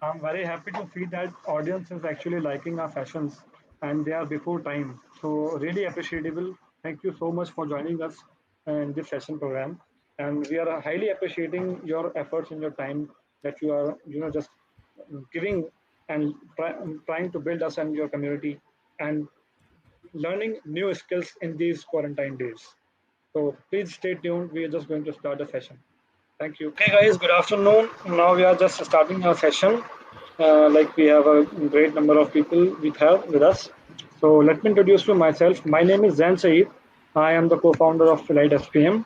I'm very happy to see that audience is actually liking our sessions and they are before time. So really appreciable. Thank you so much for joining us in this session program. And we are highly appreciating your efforts and your time that you are, just giving and trying to build us and your community and learning new skills in these quarantine days. So please stay tuned. We are just going to start the session. Thank you. Okay, guys, good afternoon. Now we are just starting our session. Like we have a great number of people with us. So let me introduce you myself. My name is Zain Saeed. I am the co-founder of Elight SPM,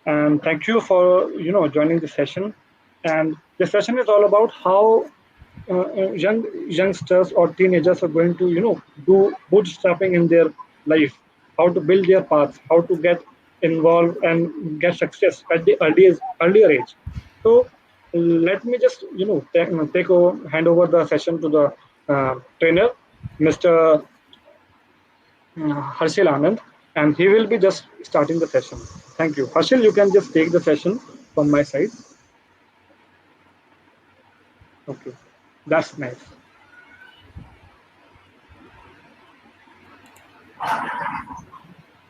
and thank you for joining the session. And the session is all about how youngsters or teenagers are going to do bootstrapping in their life, how to build their paths, how to get involved and get success at the earlier age. So let me just hand over the session to the trainer, Mr. Harshil Anand, and he will be just starting the session. Thank you. Harshil, you can just take the session from my side. Okay, that's nice.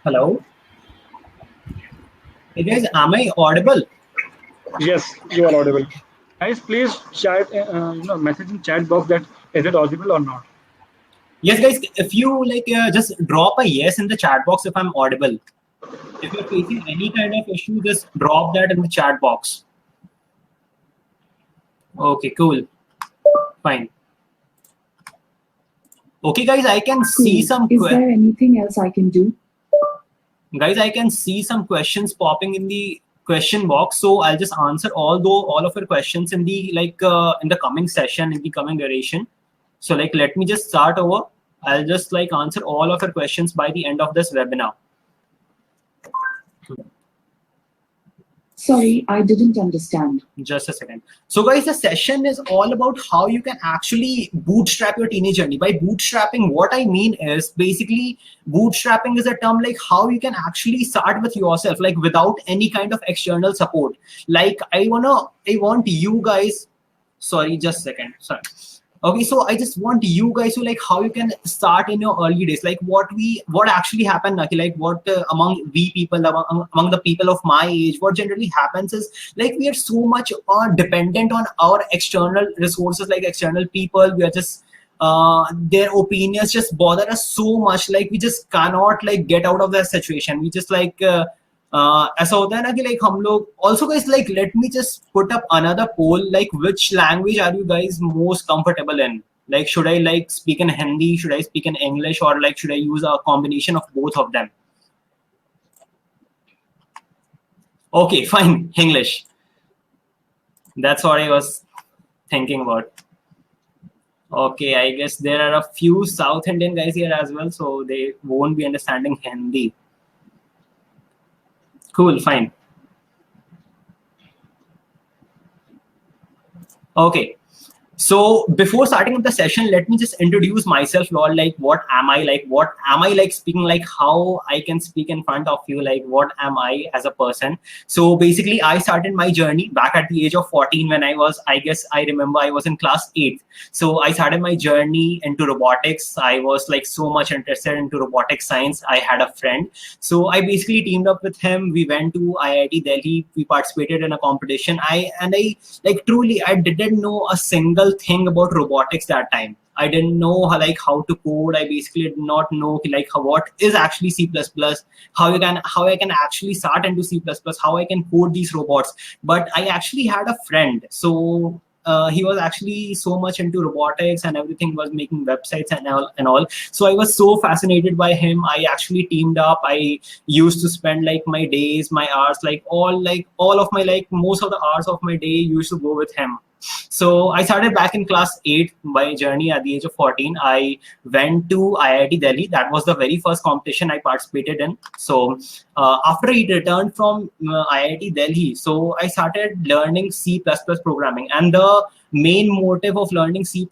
Hello. Hey guys, am I audible? Yes, you are audible. Guys, please chat, message in chat box that is it audible or not. Yes, guys. If you just drop a yes in the chat box if I'm audible. If you're facing any kind of issue, just drop that in the chat box. Okay, cool. Fine. Okay, guys, I can see some. Is there anything else I can do? Guys, I can see some questions popping in the question box, so I'll just answer all of your questions in the in the coming session, in the coming duration. So let me just start over. I'll just answer all of your questions by the end of this webinar. Sorry, I didn't understand. Just a second. So guys, the session is all about how you can actually bootstrap your teenage journey. By bootstrapping, what I mean is basically bootstrapping is a term like how you can actually start with yourself, like without any kind of external support. Like I want you guys, sorry, just a second. Sorry. Okay, so I just want you guys to how you can start in your early days, like what actually happened, like what among we people, among the people of my age, what generally happens is we are so much dependent on our external resources, like external people. We are just their opinions just bother us so much, we just cannot get out of that situation. We just ऐसा होता है ना कि हम लोग also guys let me just put up another poll, which language are you guys most comfortable in? Should I speak in Hindi, should I speak in English, or should I use a combination of both of them? Okay, fine, English. That's what I was thinking about. Okay, I guess there are a few South Indian guys here as well, so they won't be understanding Hindi. Cool, fine. Okay. So before starting up the session, let me just introduce myself, Lord. What am I? What am I speaking? How I can speak in front of you? What am I as a person? So basically, I started my journey back at the age of 14 when I was, I guess I remember I was in class 8. So I started my journey into robotics. I was so much interested into robotic science. I had a friend. So I basically teamed up with him. We went to IIT Delhi. We participated in a competition. I truly, I didn't know a single thing about robotics that time. I didn't know how to code. I basically did not know what is actually C++, how I can actually start into C++, how I can code these robots. But I actually had a friend. So he was actually so much into robotics and everything, was making websites and all. So I was so fascinated by him. I actually teamed up. I used to spend my days, my hours, all of my most of the hours of my day used to go with him. So I started back in class 8 my journey at the age of 14. I went to IIT Delhi. That was the very first competition I participated in. So after I returned from IIT Delhi, so I started learning C++ programming. And the main motive of learning C++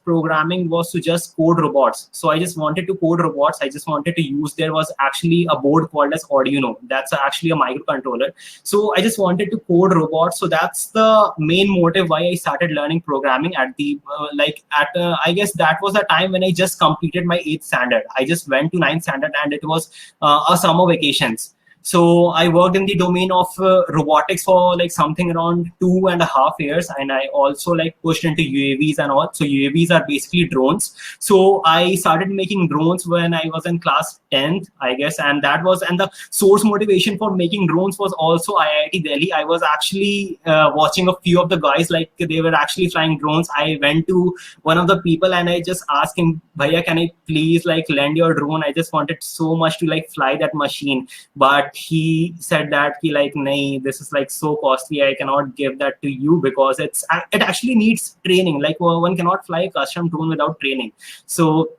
programming was to just code robots. So I just wanted to code robots. I just wanted to use, there was actually a board called as Arduino. That's actually a microcontroller. So I just wanted to code robots. So that's the main motive why I started learning programming at the, I guess that was the time when I just completed my 8th standard. I just went to 9th standard and it was a summer vacations. So I worked in the domain of robotics for like something around 2.5 years, and I also like pushed into UAVs and all. So UAVs are basically drones. So I started making drones when I was in class 10th, I guess, and that was, and the source motivation for making drones was also IIT Delhi. I was actually watching a few of the guys, like they were actually flying drones. I went to one of the people and I just asked him, Bhaiya, can I please like lend your drone? I just wanted so much to like fly that machine. But he said that he like, nay, this is like so costly, I cannot give that to you because it actually needs training. Like one cannot fly a custom drone without training. So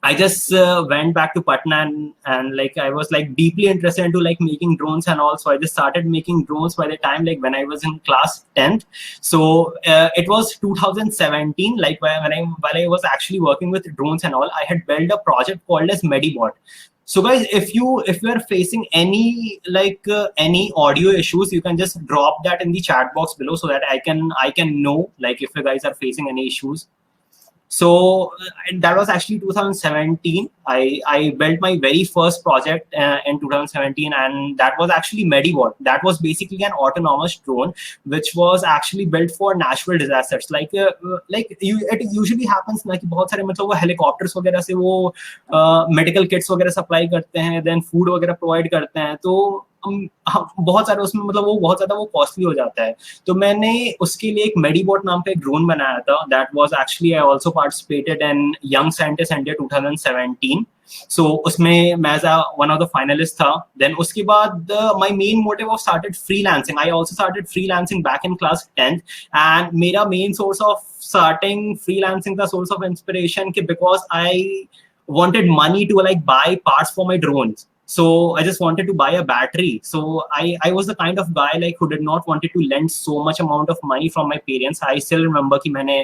I just went back to Patna and like I was like deeply interested into like making drones and all. So I just started making drones by the time like when I was in class 10th. So it was 2017, like while I was actually working with drones and all, I had built a project called as Medibot. So guys, if you are facing any any audio issues, you can just drop that in the chat box below so that I can know like if you guys are facing any issues. So that was actually 2017. I built my very first project in 2017, and that was actually Medibot. That was basically an autonomous drone which was actually built for natural disasters. It usually happens ना कि बहुत सारे मतलब वो helicopters वगैरह से वो medical kits वगैरह supply करते हैं, then food वगैरह provide करते हैं, तो बहुत सारे उसमें मतलब वो बहुत ज्यादा वो कॉस्टली हो जाता है. तो मैंने उसके लिए एक मेडीबॉट नाम का एक ड्रोन बनाया था. That was actually I also participated in young scientist India 2017. So उसमें मैं as one of the finalist था. देन उसके बाद my main motive of started freelancing. I also started freelancing back in class 10th, and मेरा main source of starting freelancing का source of inspiration कि because I wanted money to like buy parts for my drones. So I just wanted to buy a battery. So I was the kind of guy like who did not wanted to lend so much amount of money from my parents. I still remember कि मैंने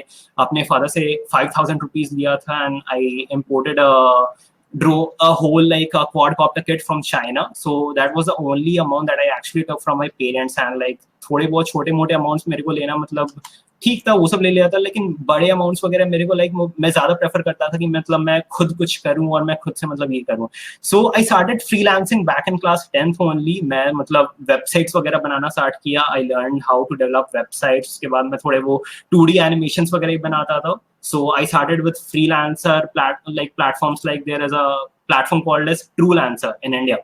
अपने father से 5,000 rupees लिया था, and I imported a whole like a quadcopter kit from China. So that was the only amount that I actually took from my parents. And like थोड़े बहुत छोटे मोटे अमाउंट्स मेरे को लेना मतलब ठीक था, वो सब ले लिया था, लेकिन बड़े अमाउंट्स वगैरह मेरे को लाइक मैं ज्यादा प्रेफर करता था कि मतलब मैं खुद कुछ करूं और मैं खुद से मतलब ये करूं. So I started freelancing back in class 10th only. मैं मतलब वेबसाइट्स वगैरह बनाना स्टार्ट किया. I learn how to develop websites. उसके बाद मैं थोड़े वो 2D एनिमेशंस वगैरह बनाता था. So I started with freelancer platforms, like there is a platform called as Truelancer in India.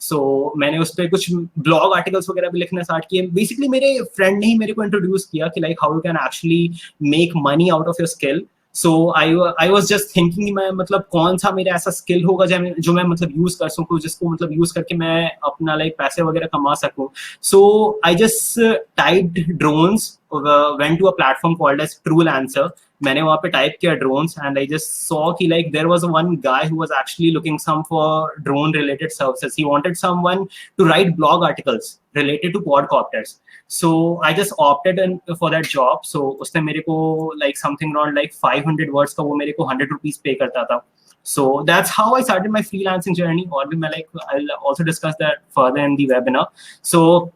So मैंने उस पर कुछ blog articles वगैरह भी लिखना start किए. Basically मेरे friend ने ही मेरे को introduce किया कि like how you can actually make money out of your skill. So I was just thinking मैं मतलब कौन सा मेरा ऐसा skill होगा जो मैं मतलब use कर सकूँ, जिसको मतलब use करके मैं अपना like पैसे वगैरह कमा सकूँ. So I just typed drones, went to a platform called as Truelancer. मैंने वहाँ पे टाइप किया drones, and I just saw कि like there was one guy who was actually looking some for drone related services. He wanted someone to write blog articles related to quadcopters. So I just opted in for that job. So उसने मेरे को like something around like 500 words का वो मेरे को 100 rupees pay करता था. So that's how I started my freelancing journey. और भी मैं like I'll also discuss that further in the webinar. So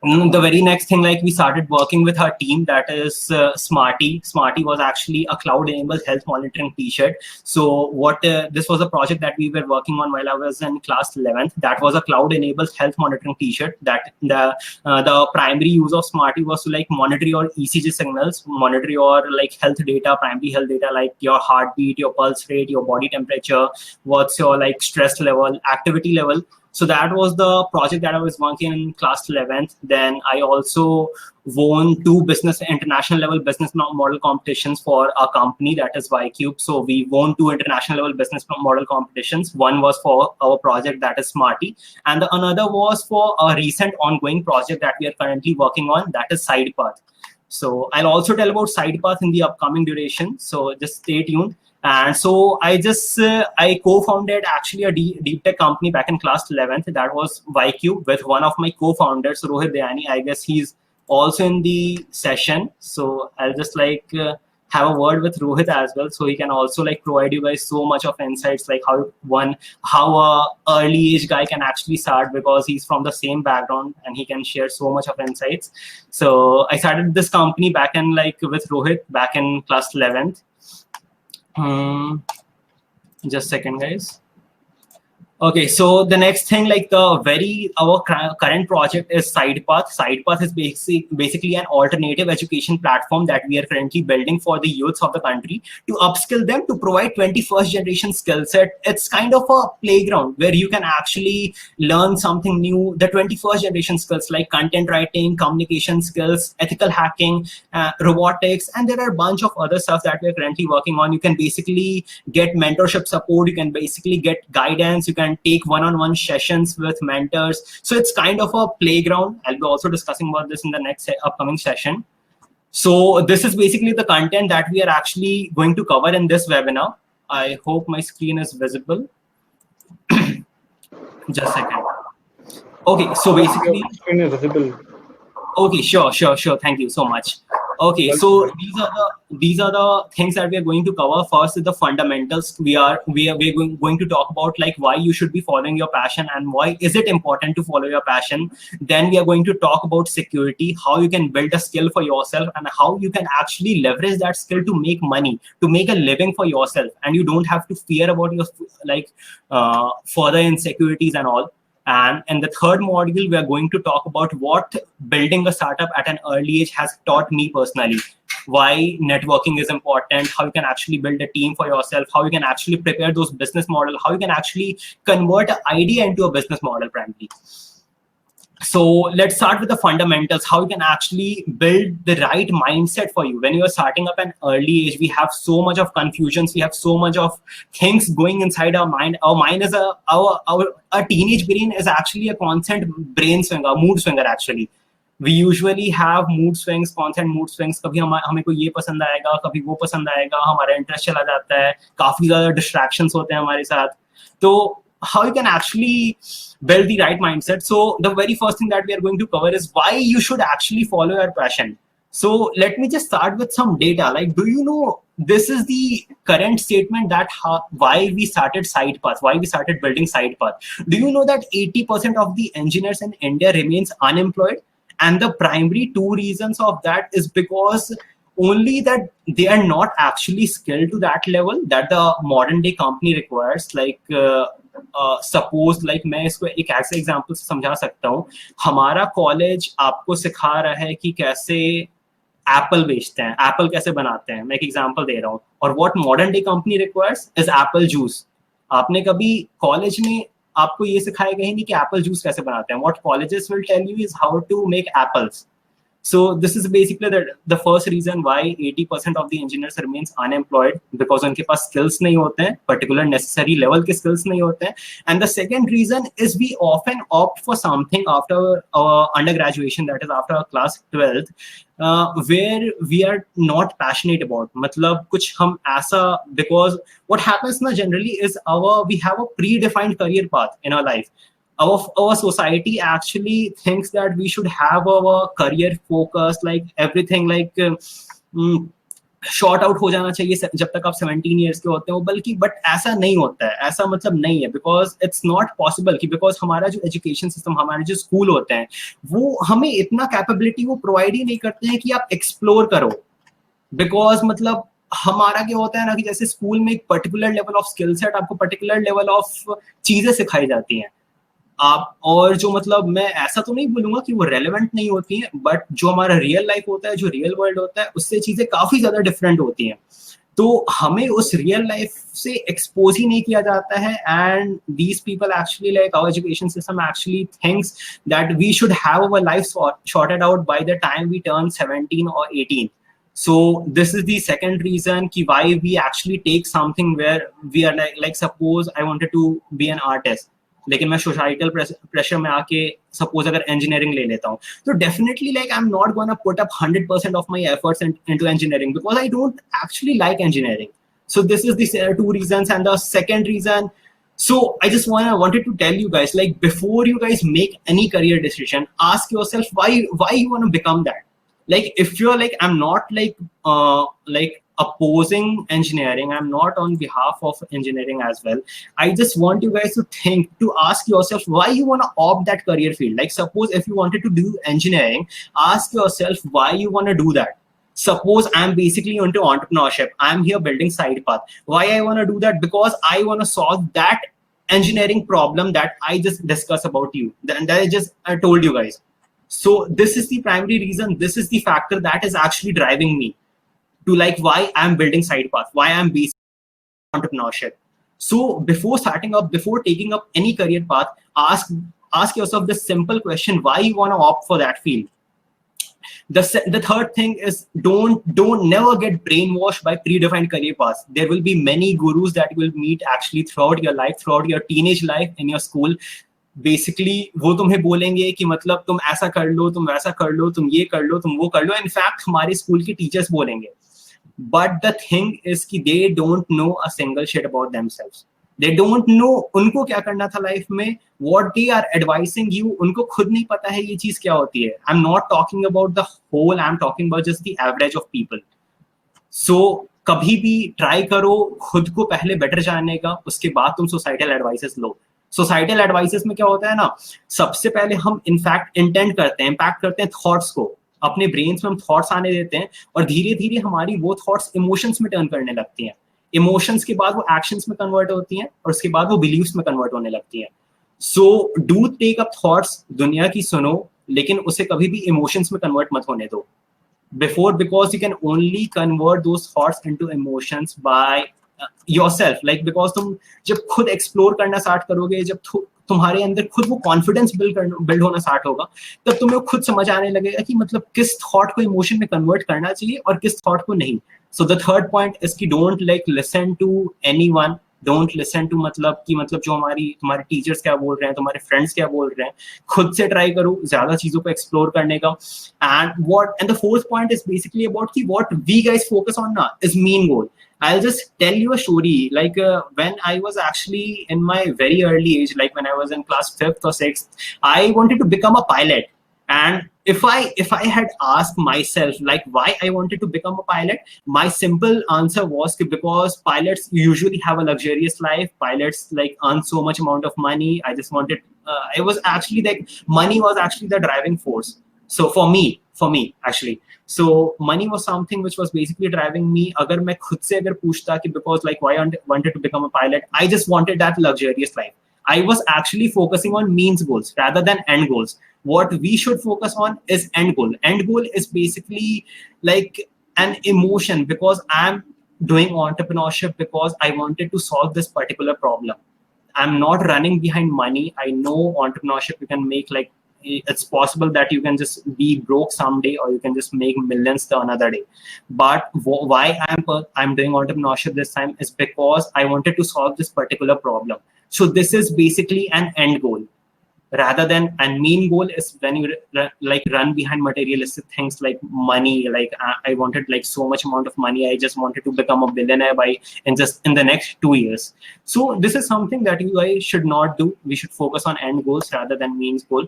the very next thing, like we started working with our team, that is Smarty. Smarty was actually a cloud-enabled health monitoring T-shirt. So what this was a project that we were working on while I was in class 11th. That was a cloud-enabled health monitoring T-shirt. That the primary use of Smarty was to like monitor your ECG signals, monitor your like health data, primary health data, like your heartbeat, your pulse rate, your body temperature, what's your like stress level, activity level. So that was the project that I was working in class 11th. Then I also won 2 international level business model competitions for our company, that is YCube. So we won 2 international level business model competitions. One was for our project, that is Smarty, and the another was for a recent ongoing project that we are currently working on, that is SidePath. So I'll also tell about SidePath in the upcoming duration. So just stay tuned. And so I just I co-founded actually a deep tech company back in class 11th. That was YCube with one of my co-founders, Rohit Dayani. I guess he's also in the session. So I'll just like have a word with Rohit as well, so he can also like provide you guys so much of insights, like how a early age guy can actually start, because he's from the same background and he can share so much of insights. So I started this company back in like with Rohit back in class 11th. Just a second, guys. Okay, so the next thing, like our current project is SidePath. SidePath is basically an alternative education platform that we are currently building for the youths of the country to upskill them, to provide 21st generation skill set. It's kind of a playground where you can actually learn something new, the 21st generation skills like content writing, communication skills, ethical hacking, robotics, and there are a bunch of other stuff that we're currently working on. You can basically get mentorship support, you can basically get guidance, you can take one-on-one sessions with mentors. So it's kind of a playground. I'll be also discussing about this in the next upcoming session. So this is basically the content that we are actually going to cover in this webinar. I hope my screen is visible. Just a second. Okay, so basically, your screen is visible. Okay, sure. Thank you so much. Okay, so these are the things that we are going to cover. First is the fundamentals. We're going to talk about like why you should be following your passion and why is it important to follow your passion. Then we are going to talk about security, how you can build a skill for yourself and how you can actually leverage that skill to make money, to make a living for yourself, and you don't have to fear about your further insecurities and all. And in the third module, we are going to talk about what building a startup at an early age has taught me personally, why networking is important, how you can actually build a team for yourself, how you can actually prepare those business models, how you can actually convert an idea into a business model primarily. So let's start with the fundamentals, how you can actually build the right mindset for you. When you are starting up an early age, we have so much of confusions, we have so much of things going inside our mind. Our mind is our teenage brain is actually a constant brain swinger, mood swinger actually. We usually have mood swings, constant mood swings. कभी हमें को ये पसंद आएगा, कभी वो पसंद आएगा, हमारा इंटरेस्ट चला जाता है, काफी ज्यादा डिस्ट्रैक्शंस होते हैं हमारे साथ. तो how you can actually build the right mindset. So the very first thing that we are going to cover is why you should actually follow your passion. So let me just start with some data. Like, do you know, this is the current statement that why we started SidePath, why we started building SidePath. Do you know that 80% of the engineers in India remains unemployed? And the primary two reasons of that is because only that they are not actually skilled to that level that the modern day company requires. Like suppose like मैं इसको एक ऐसे example से समझा सकता हूँ. हमारा college आपको सिखा रहा है कि कैसे एप्पल बेचते हैं, एप्पल कैसे बनाते हैं. मैं एक एग्जांपल दे रहा हूँ. और what modern day company requires is Apple juice. आपने कभी कॉलेज में आपको ये सिखाया गया नहीं कि एप्पल जूस कैसे बनाते हैं. What colleges will tell you is how to make apples. So this is basically the first reason why 80% of the engineers remains unemployed, because उनके पास skills नहीं होते हैं, particular necessary level के skills नहीं होते हैं. And the second reason is we often opt for something after undergraduation, that is after class 12th, where we are not passionate about. मतलब कुछ हम ऐसा, because what happens ना generally is we have a predefined career path in our life. Our society actually thinks that we should have our career focus, like everything like short out हो जाना चाहिए जब तक आप 17 years के होते हो. बल्कि बट ऐसा नहीं होता है, ऐसा मतलब नहीं है, because it's not possible. कि because हमारा जो education system, हमारे जो school होते हैं, वो हमें इतना capability वो provide ही नहीं करते हैं कि आप explore करो. because मतलब हमारा क्या होता है ना कि जैसे स्कूल में एक particular level of skill set, आपको पर्टिकुलर लेवल ऑफ चीजें सिखाई जाती हैं आप, और जो मतलब मैं ऐसा तो नहीं बोलूंगा कि वो रेलेवेंट नहीं होती हैं, बट जो हमारा रियल लाइफ होता है, जो रियल वर्ल्ड होता है, उससे चीजें काफी ज्यादा डिफरेंट होती हैं. तो हमें उस रियल लाइफ से एक्सपोज ही नहीं किया जाता है. And these people actually, like our education system actually thinks that we should have our life sorted out by the time we turn 17 or 18. So this is the second reason ki why we actually take something where we are like suppose I wanted to be an artist, लेकिन मैं societal pressure में आके suppose अगर engineering ले लेता हूँ, तो definitely like I am not gonna put up 100% of my efforts into engineering because I don't actually like engineering. So this is the two reasons. And the second reason, So I just wanted to tell you guys, like, before you guys make any career decision, ask yourself why you want to become that. Like, if you're like, I'm not like opposing engineering, I'm not on behalf of engineering as well. I just want you guys to think, to ask yourself why you want to opt that career field. Like, suppose if you wanted to do engineering, ask yourself why you want to do that. Suppose I'm basically into entrepreneurship, I'm here building side path. Why I want to do that? Because I want to solve that engineering problem that I just discussed about you, and that I told you guys. So this is the primary reason, this is the factor that is actually driving me to like why I'm building side path, why I'm basically entrepreneurship. So before starting up, before taking up any career path, ask yourself this simple question: why you want to opt for that field? The third thing is, don't never get brainwashed by predefined career paths. There will be many gurus that you will meet actually throughout your life, throughout your teenage life, in your school. Basically वो तुम्हें बोलेंगे कि मतलब तुम ऐसा कर लो, तुम वैसा कर लो, तुम ये कर लो, तुम वो कर लो. इनफैक्ट हमारे स्कूल के टीचर्स बोलेंगे. बट द थिंग इज कि they don't know a single shit about themselves. They don't know उनको क्या करना था लाइफ में. What they are advising you, उनको खुद नहीं पता है ये चीज क्या होती है. I am not talking about the whole, I am talking about just the average of people. So कभी भी ट्राई करो खुद को पहले बेटर जानने का, उसके बाद तुम सोसाइटल एडवाइसेस लो. सोसाइटल एडवाइसेस में क्या होता है ना, सबसे पहले हम इनफैक्ट इंटेंट करते हैं, इम्पैक्ट करते हैं थॉट्स को. अपने ब्रेन्स में हम थॉट्स आने देते हैं और धीरे धीरे हमारी वो थॉट्स इमोशंस में टर्न करने लगती हैं. इमोशंस के बाद वो एक्शंस में कन्वर्ट होती हैं और उसके बाद वो बिलीव्स में कन्वर्ट होने लगती हैं. So do take up thoughts, दुनिया की सुनो, लेकिन उसे कभी भी इमोशंस में कन्वर्ट मत होने दो. Before, because you can only convert those thoughts into emotions by yourself. Like, because तुम जब खुद एक्सप्लोर करना स्टार्ट करोगे, जब तुम्हारे अंदर खुद वो कॉन्फिडेंस बिल्ड होना स्टार्ट होगा, तब तुम्हें खुद समझ आने लगेगा कि मतलब किस थॉट को इमोशन में कन्वर्ट करना चाहिए और किस थॉट को नहीं. So the third point is कि don't like listen to anyone. Don't listen to मतलब कि मतलब जो तुम्हारे टीचर्स क्या बोल रहे हैं, तुम्हारे फ्रेंड्स क्या बोल रहे हैं. खुद से ट्राई करो ज्यादा चीजों को एक्सप्लोर करने का. And the fourth point is basically about कि what we guys focus on ना is mean goal. I'll just tell you a story. Like when I was actually in my very early age, like when I was in class 5th or 6th, I wanted to become a pilot. And if I had asked myself like why I wanted to become a pilot, my simple answer was because pilots usually have a luxurious life. Pilots like earn so much amount of money. I just wanted, it was actually like money was actually the driving force. So for me actually, so money was something which was basically driving me. अगर मैं खुद से अगर पूछता कि because like why I wanted to become a pilot, I just wanted that luxurious life. I was actually focusing on means goals rather than end goals. What we should focus on is end goal. End goal is basically like an emotion, because I'm doing entrepreneurship because I wanted to solve this particular problem. I'm not running behind money. I know entrepreneurship you can make like, it's possible that you can just be broke someday or you can just make millions the another day. But why I'm doing entrepreneurship this time is because I wanted to solve this particular problem. So this is basically an end goal rather than, and main goal is when you like run behind materialistic things like money. Like I wanted like so much amount of money, I just wanted to become a billionaire by in the next 2 years. So this is something that you guys should not do. We should focus on end goals rather than means goal.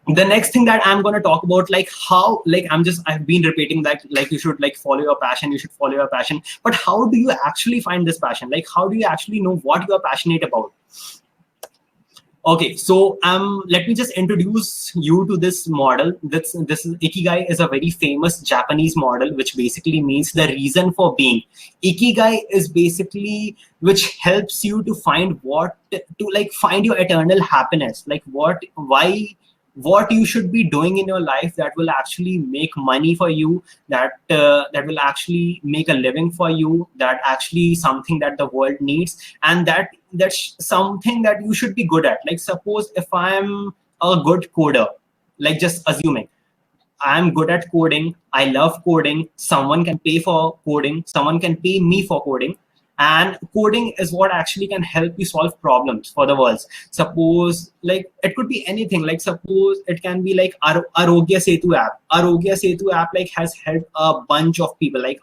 The next thing that I'm going to talk about, like how, like I've been repeating that like you should like follow your passion, you should follow your passion. But how do you actually find this passion? Like how do you actually know what you are passionate about? Okay, so let me just introduce you to this model. This is Ikigai is a very famous Japanese model, which basically means the reason for being. Ikigai is basically which helps you to find find your eternal happiness, like what you should be doing in your life that will actually make money for you, that will actually make a living for you, that actually something that the world needs, and that's something that you should be good at. Like suppose if I'm a good coder, like just assuming I'm good at coding, I love coding, someone can pay for coding, someone can pay me for coding, and coding is what actually can help you solve problems for the world. Suppose like it could be anything, like suppose it can be like Arogya Setu app. Arogya Setu app like has helped a bunch of people, like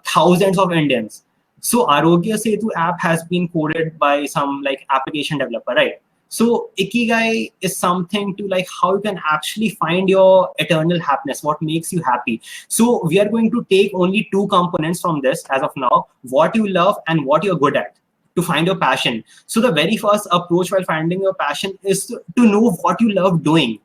thousands of Indians. So Arogya Setu app has been coded by some like application developer, right? So Ikigai is something to like how you can actually find your eternal happiness, what makes you happy. So we are going to take only two components from this as of now, what you love and what you're good at, to find your passion. So the very first approach while finding your passion is to know what you love doing.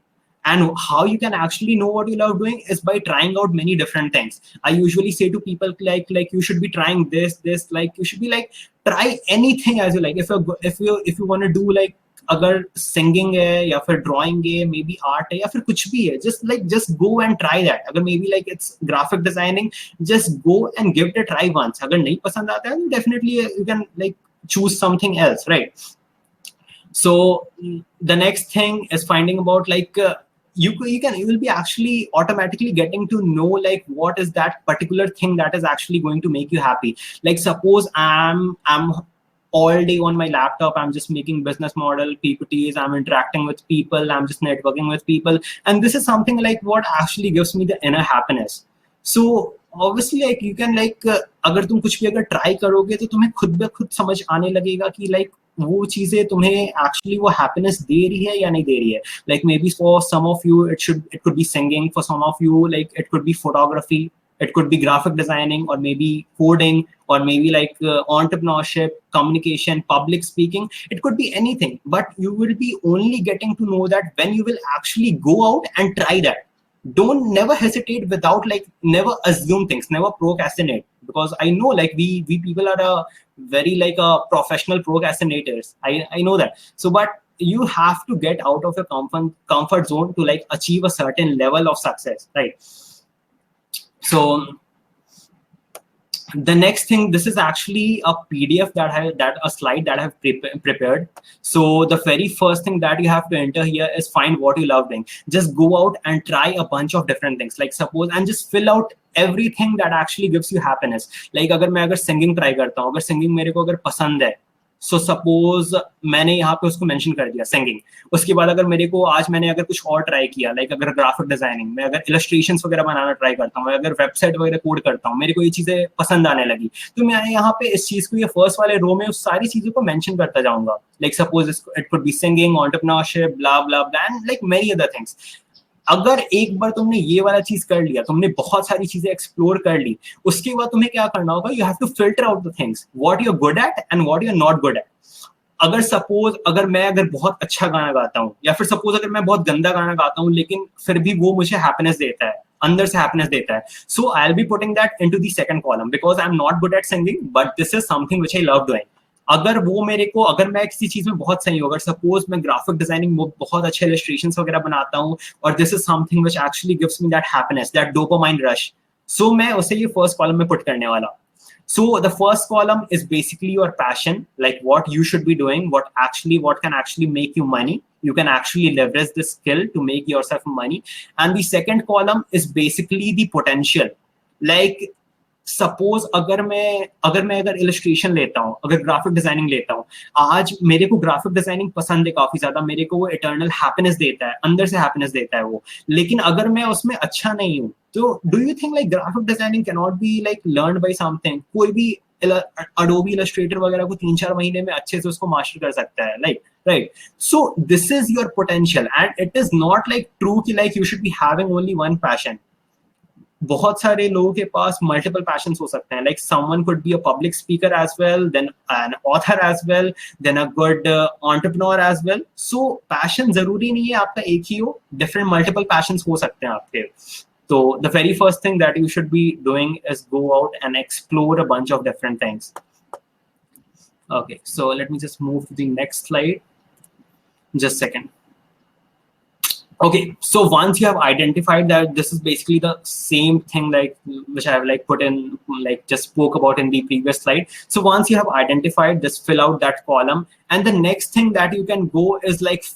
And how you can actually know what you love doing is by trying out many different things. I usually say to people like you should be trying this, like you should be like try anything as you like. If you want to do like अगर singing है या फिर drawing है, maybe art है या फिर कुछ भी है, just go and try that. अगर maybe like it's graphic designing, just go and give it a try once. अगर नहीं पसंद आता है, then definitely you can like choose something else, right? So the next thing is finding about like you will be actually automatically getting to know like what is that particular thing that is actually going to make you happy. Like suppose I'm all day on my laptop, I'm just making business model PPTs, I'm interacting with people, I'm just networking with people, and this is something like what actually gives me the inner happiness. So obviously like you can like अगर तुम कुछ भी अगर try करोगे तो तुम्हें खुद ब खुद समझ आने लगेगा कि like वो चीजें तुम्हें एक्चुअली वो हैप्पीनेस दे रही है या नहीं दे रही है. Like maybe for some of you it could be singing, for some of you like it could be photography, it could be graphic designing, or maybe coding, or maybe like entrepreneurship, communication, public speaking. It could be anything, but you will be only getting to know that when you will actually go out and try that. Don't never hesitate without like never assume things, never procrastinate, because I know like we people are a very like a professional procrastinators. I know that. So but you have to get out of your comfort zone to like achieve a certain level of success, right? So the next thing, this is actually a PDF a slide that I have prepared. So the very first thing that you have to enter here is find what you love doing. Just go out and try a bunch of different things. Like suppose, and just fill out everything that actually gives you happiness. Like अगर singing try करता हूँ, अगर singing मेरे को अगर पसंद है, so suppose मैंने यहाँ पे उसको मेंशन कर दिया सिंगिंग. उसके बाद अगर मेरे को आज मैंने अगर कुछ और ट्राई किया, लाइक अगर ग्राफिक डिजाइनिंग में अगर इलस्ट्रेशंस वगैरह बनाना ट्राई करता हूँ, अगर वेबसाइट वगैरह कोड करता हूँ, मेरे को ये चीजें पसंद आने लगी, तो मैं यहाँ पे इस चीज को ये फर्स्ट वाले रो में उस सारी चीजों को मेंशन करता जाऊंगा. Like suppose it could be singing, entrepreneurship, blah blah blah, and like many other things. अगर एक बार तुमने ये वाला चीज कर लिया, तुमने बहुत सारी चीजें एक्सप्लोर कर ली, उसके बाद तुम्हें क्या करना होगा, you have to filter out the things what you are good at and what you are not good at. अगर सपोज अगर बहुत अच्छा गाना गाता हूँ, या फिर सपोज अगर मैं बहुत गंदा गाना गाता हूँ लेकिन फिर भी वो मुझे हैप्पीनेस देता है, अंदर से हैप्पीनेस देता है, so I will be putting that into the second column, because I am not good at singing but this is something which I love doing. अगर वो मेरे को, अगर मैं किसी चीज में बहुत सही हूँ, अगर सपोज मैं ग्राफिक डिजाइनिंग बहुत अच्छे इलस्ट्रेशंस वगैरह बनाता हूँ, और this is something which actually gives me that happiness, that dopamine rush, so मैं उसे ये फर्स्ट कॉलम में पुट करने वाला. So the first column is basically your passion, like what you should be doing, what can actually make you money. You can actually leverage this skill to make yourself money. And the second column is basically the potential. Like suppose अगर मैं illustration लेता हूँ, अगर graphic designing लेता हूँ, आज मेरे को ग्राफिक डिजाइनिंग पसंद है काफी ज्यादा, मेरे को वो इटर्नल हैप्पीनेस देता है, अंदर से हैप्पीनेस देता है वो, लेकिन अगर मैं उसमें अच्छा नहीं हूँ, तो do you think like graphic designing can not be like learn by something? कोई भी अडोबी इलस्ट्रेटर वगैरह को 3-4 महीने में अच्छे से उसको मास्टर कर सकता है, like right. So this is your potential, and it is not like true कि like you should be having only one passion. बहुत सारे लोगों के पास मल्टीपल पैशंस हो सकते हैं. Like someone could be a public speaker as well, then an author as well, then a good entrepreneur as well. So passion जरूरी नहीं है आपका एक ही हो, डिफरेंट मल्टीपल पैशंस हो सकते हैं आपके. So the very first thing that you should be doing is go out and explore a bunch of different things. Okay, so let me just move to the next slide. Just a second. Okay, so once you have identified that this is basically the same thing like which I have like put in, like just spoke about in the previous slide. So once you have identified this, fill out that column, and the next thing that you can go is like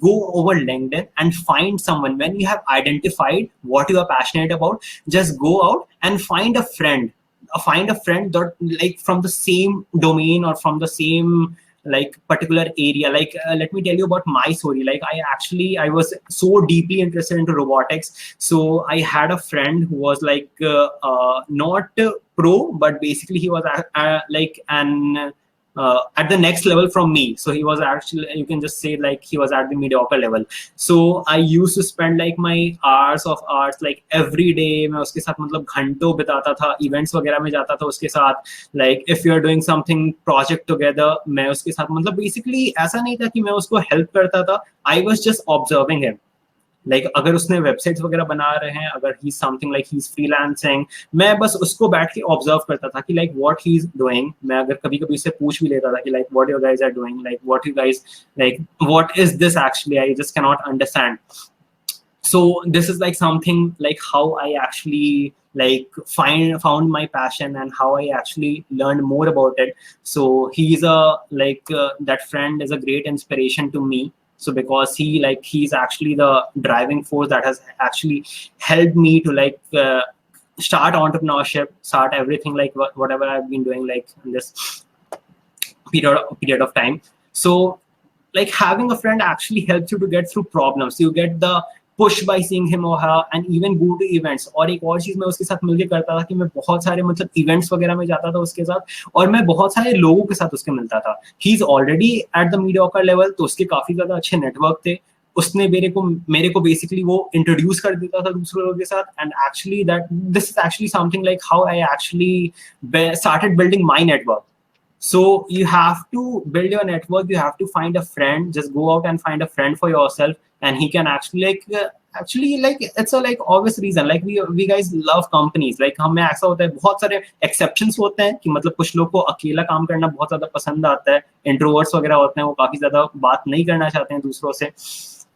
go over LinkedIn and find someone. When you have identified what you are passionate about, just go out and find a friend that like from the same domain or from the same like particular area. Like let me tell you about my story. Like I was so deeply interested into robotics. So I had a friend who was like not pro, but basically he was like an at the next level from me. So he was actually, you can just say like he was at the mediocre level. So I used to spend like my hours like every day मैं उसके साथ मतलब घंटों बिताता था, events वगैरह में जाता था उसके साथ. like if you are doing something project together, मैं उसके साथ मतलब basically ऐसा नहीं था कि मैं उसको help करता था. I was just observing him. like अगर उसने वेबसाइट्स वगैरह बना रहे हैं, अगर he something like he is freelancing, मैं बस उसको बैठ के ऑब्जर्व करता था कि like what he is doing. मैं अगर कभी कभी उससे पूछ भी लेता था कि like what you guys are doing, like what you guys like what is this actually, I just can not understand. So this is like something like how I actually like found my passion and how I actually learned more about it. So he's a like that friend is a great inspiration to me. So because he's actually the driving force that has actually helped me to like start entrepreneurship, start everything like whatever I've been doing like in this period of time. So like having a friend actually helps you to get through problems. You get the push by seeing him or her and even go to events. और एक और चीज मैं उसके साथ मिलके करता था कि मैं बहुत सारे मतलब इवेंट्स वगैरह में जाता था उसके साथ, और मैं बहुत सारे लोगों के साथ उसके मिलता था. He is already at the mediocre level, तो उसके काफी ज्यादा अच्छे नेटवर्क थे. उसने मेरे को बेसिकली वो इंट्रोड्यूस कर देता था दूसरे लोगों के साथ. And actually that this is actually something like how I actually started building my network. So you have to build your network, you have to find a friend, just go out and find a friend for yourself, and he can actually like it's a like obvious reason like we guys love companies. like हमें ऐसा होता है, बहुत सारे exceptions होते हैं कि मतलब कुछ लोग को अकेला काम करना बहुत ज्यादा पसंद आता है, introverts वगैरह होते हैं, वो काफी ज्यादा बात नहीं करना चाहते हैं दूसरों से.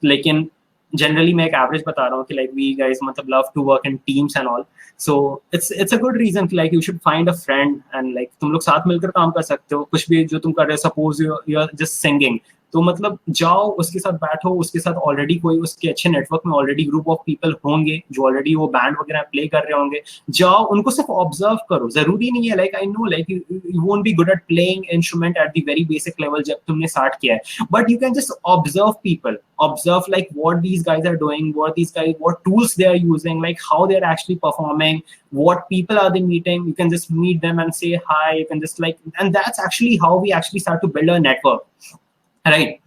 लेकिन जनरली मैं एक एवरेज बता रहा हूँ कि लाइक वी गाइस मतलब love to work in teams and all. So it's a good reason कि like you should find a friend and like तुम लोग साथ मिलकर काम कर सकते हो. कुछ भी जो तुम कर रहे हो, suppose you are just singing, तो मतलब जाओ उसके साथ बैठो, उसके साथ ऑलरेडी कोई उसके अच्छे नेटवर्क में ऑलरेडी ग्रुप ऑफ पीपल होंगे जो ऑलरेडी वो बैंड वगैरह प्ले कर रहे होंगे. जाओ उनको सिर्फ ऑब्जर्व करो. जरूरी नहीं है like I know like you won't be good at playing instrument at the very basic level जब तुमने स्टार्ट किया है, but you can just observe people, observe like what these guys are doing, what tools they are using, like how they're actually performing, what people are they meeting. You can just meet them and say hi. You can just like, and that's actually how we actually start to build a network, right?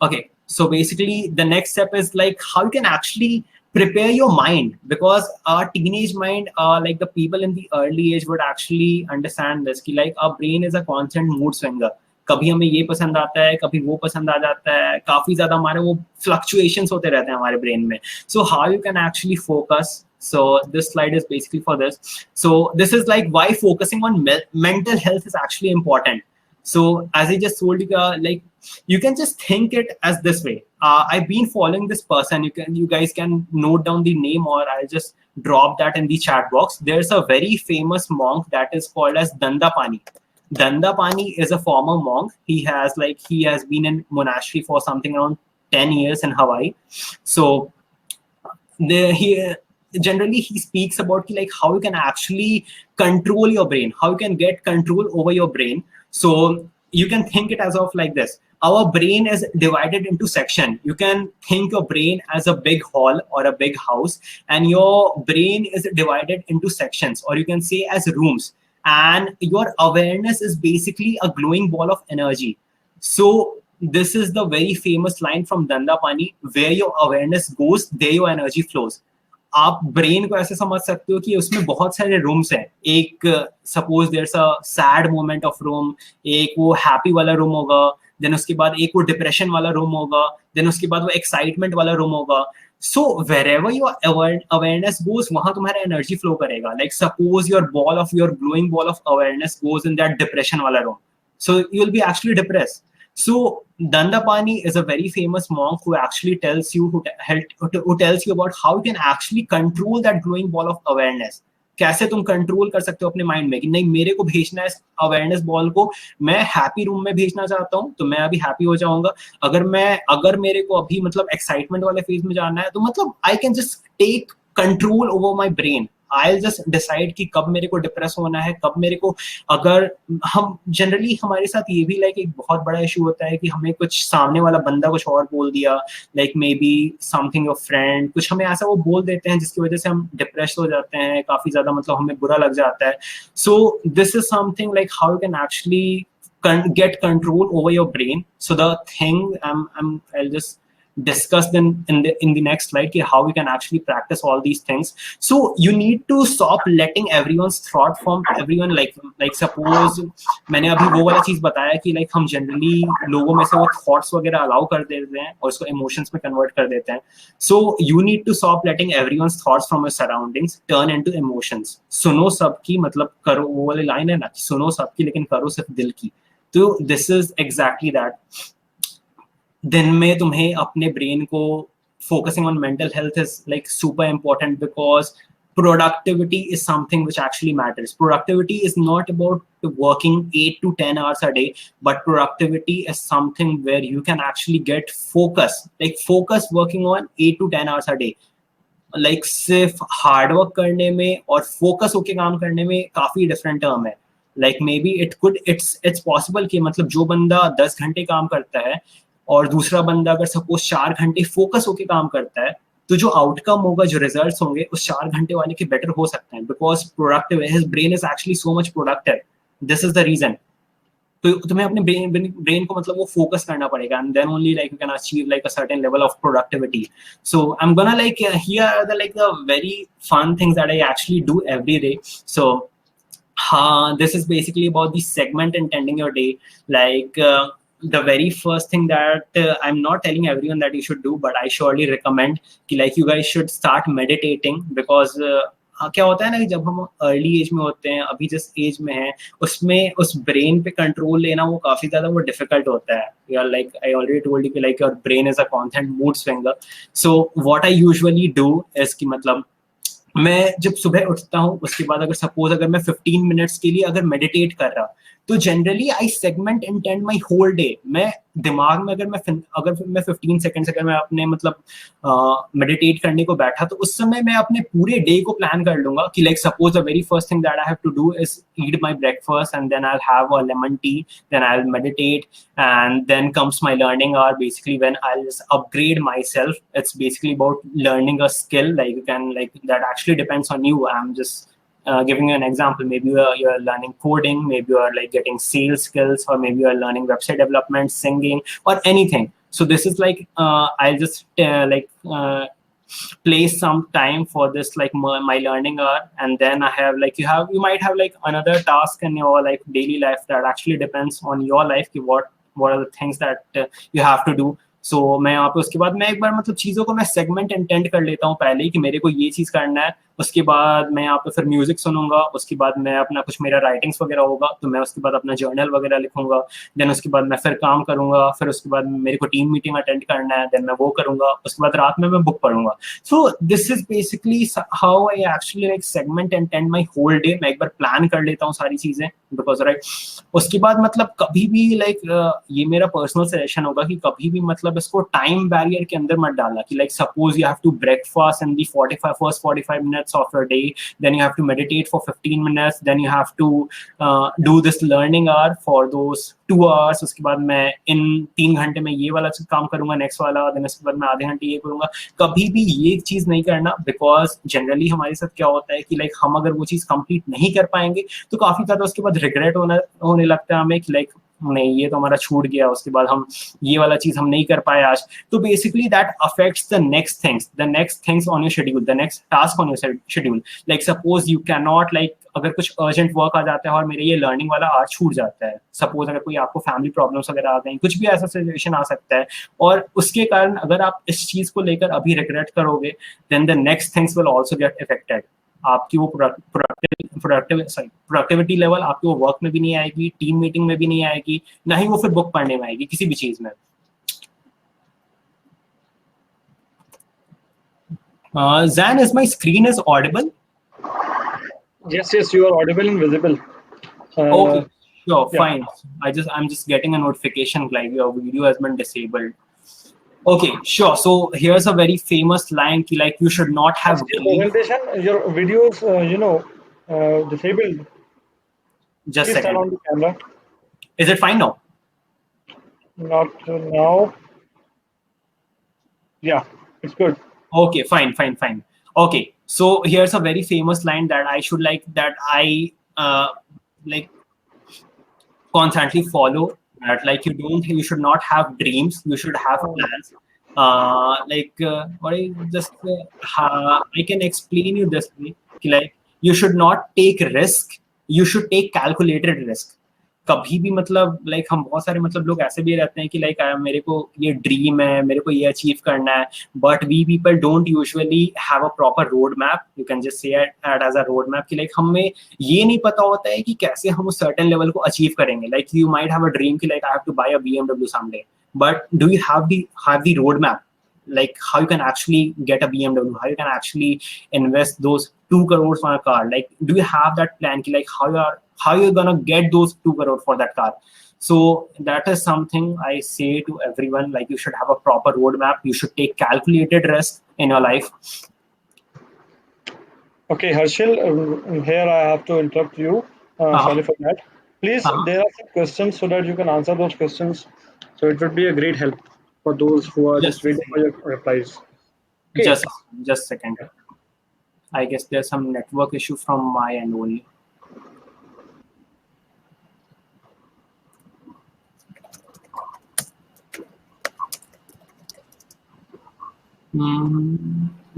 Okay, so basically the next step is like how you can actually prepare your mind, because our teenage mind, like the people in the early age would actually understand this ki like our brain is a constant mood swinger. कभी हमें ये पसंद आता है, कभी वो पसंद आ जाता है, काफी ज्यादा हमारे वो फ्लक्चुएशंस होते रहते हैं हमारे ब्रेन में. So how you can actually focus. So this slide is basically for this. So this is like why focusing on mental health is actually important. So as I just told you, like you can just think it as this way. I've been following this person. You guys can note down the name, or I'll just drop that in the chat box. There's a very famous monk that is called as Dandapani. Dandapani is a former monk. He has been in monastery for something around 10 years in Hawaii. So generally he speaks about like how you can actually control your brain, how you can get control over your brain. So you can think it as of like this. Our brain is divided into section. You can think your brain as a big hall or a big house, and your brain is divided into sections, or you can say as rooms. And your awareness is basically a glowing ball of energy. So this is the very famous line from Dandapani: where your awareness goes, there your energy flows. आप brain को ऐसे समझ सकते हो कि उसमें बहुत सारे रूम्स हैं. एक suppose there's a sad moment of room, एक वो हैप्पी वाला रूम होगा, देन उसके बाद एक वो डिप्रेशन वाला रूम होगा, देन उसके बाद वो एक्साइटमेंट वाला रूम होगा. So wherever your awareness goes, वहां तुम्हारा एनर्जी फ्लो करेगा. Like suppose your glowing ball of awareness goes in that depression वाला room, so you'll be actually depressed. So Dandapani is a very famous monk who actually tells you who tells you about how you can actually control that glowing ball of awareness. कैसे तुम control कर सकते हो अपने mind में कि नहीं मेरे को भेजना है अवेयरनेस बॉल को, मैं हैप्पी रूम में भेजना चाहता हूँ तो मैं अभी हैप्पी हो जाऊंगा. अगर मेरे को अभी मतलब एक्साइटमेंट वाले फेज में जाना है तो मतलब I can just take control over my brain. I'll just decide कि कब मेरे को डिप्रेस होना है, कब मेरे को, अगर हम जनरली हमारे साथ ये भी लाइक एक बहुत बड़ा इशू होता है कि हमें कुछ सामने वाला बंदा कुछ और बोल दिया, like may be something your friend, कुछ हमें ऐसा वो बोल देते हैं जिसकी वजह से हम डिप्रेस हो जाते हैं, काफी ज्यादा मतलब हमें बुरा लग जाता है. So this is something like how you can actually get control over your brain. So the thing I'll just discuss then in the next slide ki how we can actually practice all these things. So you need to stop letting everyone's thought from everyone, like suppose मैंने अभी वो वाला चीज बताया कि like हम generally लोगों में से वो thoughts वगैरह allow कर देते हैं और उसको emotions में convert कर देते हैं. So you need to stop letting everyone's thoughts from your surroundings turn into emotions. सुनो सबकी मतलब करो, वो वाली line है ना, सुनो सबकी लेकिन करो सिर्फ दिल की. तो this is exactly that. दिन में तुम्हें अपने ब्रेन को focusing on mental health is like super important because productivity is something which actually matters. Productivity is not about working 8 to 10 hours a day, but productivity is something where you can actually get focus, like focus working on 8 to 10 hours a day. Like सिर्फ hard work करने में और focus होके काम करने में काफी different term है. Like may be it's possible कि मतलब जो बंदा 10 घंटे काम करता है और दूसरा बंदा अगर सपोज 4 घंटे फोकस होके काम करता है, तो जो आउटकम होगा, जो रिजल्ट्स होंगे उस 4 घंटे वाले के बेटर हो सकते हैं because productive, his brain is actually so much productive. This is the reason. तो तुम्हें अपने ब्रेन को मतलब वो फोकस करना पड़ेगा and then only like you can achieve like a certain level of productivity. So I'm gonna like here are the very fun things that I actually do every day. So this is basically about the segment and ending your day. Like the very first thing that I'm not telling everyone that you should do, but I surely recommend कि like you guys should start meditating because क्या होता है ना कि जब हम early as में होते हैं, अभी जिस एज में है उसमें उस ब्रेन पे कंट्रोल लेना वो काफी ज्यादा वो डिफिकल्ट होता है. यार like I already told you कि like your brain is a constant mood swinger. So what I usually do is कि मतलब मैं जब सुबह उठता हूँ उसके बाद अगर सपोज अगर मैं 15 मिनट्स के लिए अगर मेडिटेट कर रहा, तो generally I segment intend my whole day. मैं दिमाग में अगर मैं 15 सेकंड्स अगर मैं अपने मतलब मेडिटेट करने को बैठा, तो उस समय मैं अपने पूरे डे को प्लान कर लूंगा कि like suppose the very first thing that I have to do is eat my breakfast and then I have a lemon tea, then I will meditate and then comes my learning hour, basically when I'll just upgrade myself. It's basically about learning a skill, like you can like that actually depends on you. I'm just giving you an example. Maybe you're learning coding, maybe you're like getting sales skills, or maybe you're learning website development, singing, or anything. So this is like I'll just place some time for this like my learning hour, and then I have like you might have like another task in your like daily life that actually depends on your life ki what are the things that you have to do. So मैं यहाँ पे उसके बाद मैं एक बार मतलब चीज़ों को मैं सेगमेंट इंटेंड कर लेता हूँ पहले ही कि मेरे को ये चीज़ करना है. उसके बाद मैं यहाँ पे फिर म्यूजिक सुनूंगा, उसके बाद मैं अपना कुछ मेरा राइटिंग्स वगैरह होगा तो मैं उसके बाद अपना जर्नल वगैरह लिखूंगा. देन उसके बाद मैं फिर काम करूंगा, फिर उसके बाद मेरे को टीम मीटिंग अटेंड करना है, देन मैं वो करूंगा. उसके बाद रात में मैं बुक पढ़ूंगा. So this is basically how I actually like segment intend my whole day. मैं एक बार प्लान कर लेता हूँ सारी चीजें बिकॉज राइट. उसके बाद मतलब कभी भी लाइक ये मेरा पर्सनल सजेशन होगा कि कभी भी मतलब इसको टाइम बैरियर के अंदर मत डालना कि like suppose you have to breakfast in the 45 minutes of your day, then you have to meditate for 15 minutes, then you have to do this learning hour for those 2 hours. उसके बाद मैं इन 3 घंटे में ये वाला काम करूंगा, नेक्स्ट वाला, देन उसके बाद मैं आधे घंटे ये करूंगा. कभी भी ये चीज नहीं करना बिकॉज जनरली हमारे साथ क्या होता है कि लाइक हम अगर वो चीज कंप्लीट नहीं कर पाएंगे तो काफी ज्यादा उसके बाद रिग्रेट होने लगता है हमें कि लाइक नहीं ये तो हमारा छूट गया, उसके बाद हम ये वाला चीज हम नहीं कर पाए आज. तो basically that affects the next things on your schedule, the next task on your schedule. Like suppose you can not like अगर कुछ अर्जेंट वर्क आ जाता है और मेरे ये लर्निंग वाला आज छूट जाता है, सपोज अगर कोई आपको फैमिली प्रॉब्लम्स वगैरह आ गई, कुछ भी ऐसा सिचुएशन आ सकता है और उसके कारण अगर आप इस चीज को लेकर अभी रिग्रेट करोगे, then the next things will also get affected. आपकी वो प्रोडक्टिविटी लेवल आपकी वो वर्क में भी नहीं आएगी, टीम मीटिंग में भी नहीं आएगी, ना ही वो फिर बुक पढ़ने में आएगी, किसी भी चीज में. Zan, is my screen is audible? Yes, you are audible and visible. Okay, sure, yeah. fine. I'm just getting a notification like your video has been disabled. Okay, sure. So here's a very famous line, ki like you should not have Your dreams. presentation, your videos, disabled. Just a Please turn second. on the camera. Is it fine now? Not now. Yeah, it's good. Okay, fine. Okay, so here's a very famous line that I should like that I like constantly follow. That like you should not have dreams. You should have plans. What I just I can explain you this way. कि like you should not take risk. You should take calculated risk. कभी भी मतलब like हम बहुत सारे मतलब लोग ऐसे भी रहते हैं कि लाइक मेरे को ये ड्रीम है, मेरे को ये अचीव करना है, but we people don't usually have a proper road map. You can just say it as a road map कि लाइक हमें ये नहीं पता होता है कि कैसे हम उस सर्टेन लेवल को अचीव करेंगे. Like you might have a dream कि like I have to buy a BMW someday, but do you have the roadmap, like how you can actually get a BMW, how you can actually invest those 2 crores on a car? Like do you have that plan ki like how you're gonna get those 2 crore for that car? So that is something I say to everyone, like you should have a proper roadmap. You should take calculated risk in your life. Okay, Harshil, here I have to interrupt you. Sorry for that. Please, there are some questions so that you can answer those questions. So it would be a great help for those who are just just waiting for your replies. Okay. just a second. I guess there's some network issue from my end only.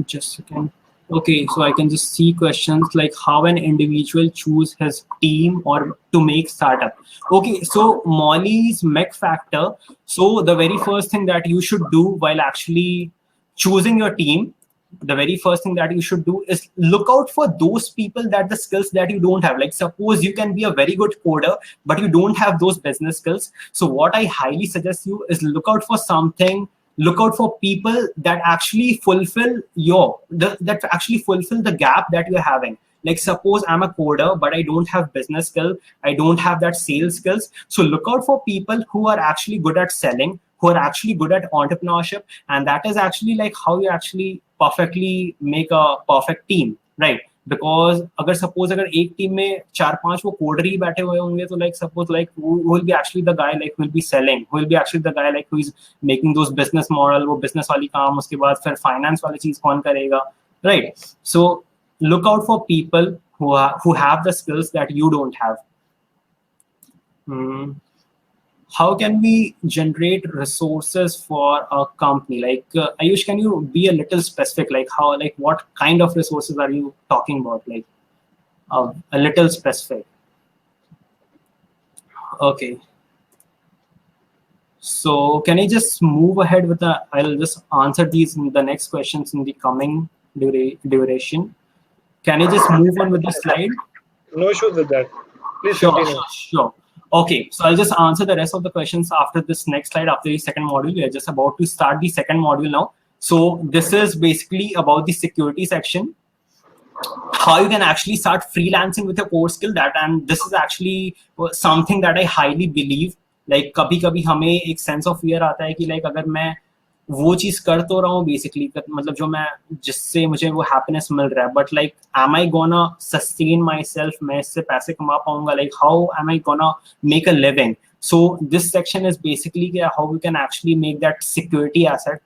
Just a second. Okay, so I can just see questions like how an individual choose his team or to make startup. Okay, so Molly's Mech factor. So the very first thing that you should do while actually choosing your team, the very first thing that you should do is look out for those people that the skills that you don't have. Like suppose you can be a very good coder, but you don't have those business skills. So what I highly suggest you is look out for something. Look out for people that actually fulfill that actually fulfill the gap that you're having. Like suppose I'm a coder, but I don't have business skill, I don't have that sales skills. So look out for people who are actually good at selling, who are actually good at entrepreneurship, and that is actually like how you actually perfectly make a perfect team, right? Because अगर suppose अगर एक team में 4-5 वो coder ही बैठे हुए होंगे तो like suppose like who will be actually the guy like who will be selling, who will be actually the guy like who is making those business model, वो business वाली काम, उसके बाद फिर finance वाली चीज कौन करेगा, right? So look out for people who have the skills that you don't have. How can we generate resources for a company? Like Ayush, can you be a little specific? Like how, like what kind of resources are you talking about? Like a little specific. Okay. So can I just move ahead with the? I'll just answer these in the next questions in the coming duration. Can I just move on with the slide? No issues with that. Please Sure, continue. sure. Okay, so I'll just answer the rest of the questions after this next slide, after the second module. We are just about to start the second module now. So this is basically about the security section. How you can actually start freelancing with a core skill that, and this is actually something that I highly believe. Like कभी-कभी हमें एक sense of fear आता है कि like अगर मैं वो चीज कर तो रहा हूँ बेसिकली, मतलब जो मैं जिससे मुझे वो हैप्पीनेस मिल रहा है, but like am I gonna sustain myself, मैं इससे पैसे कमा पाऊंगा, like how am I gonna make a living. So this section is basically how you can actually make that security asset.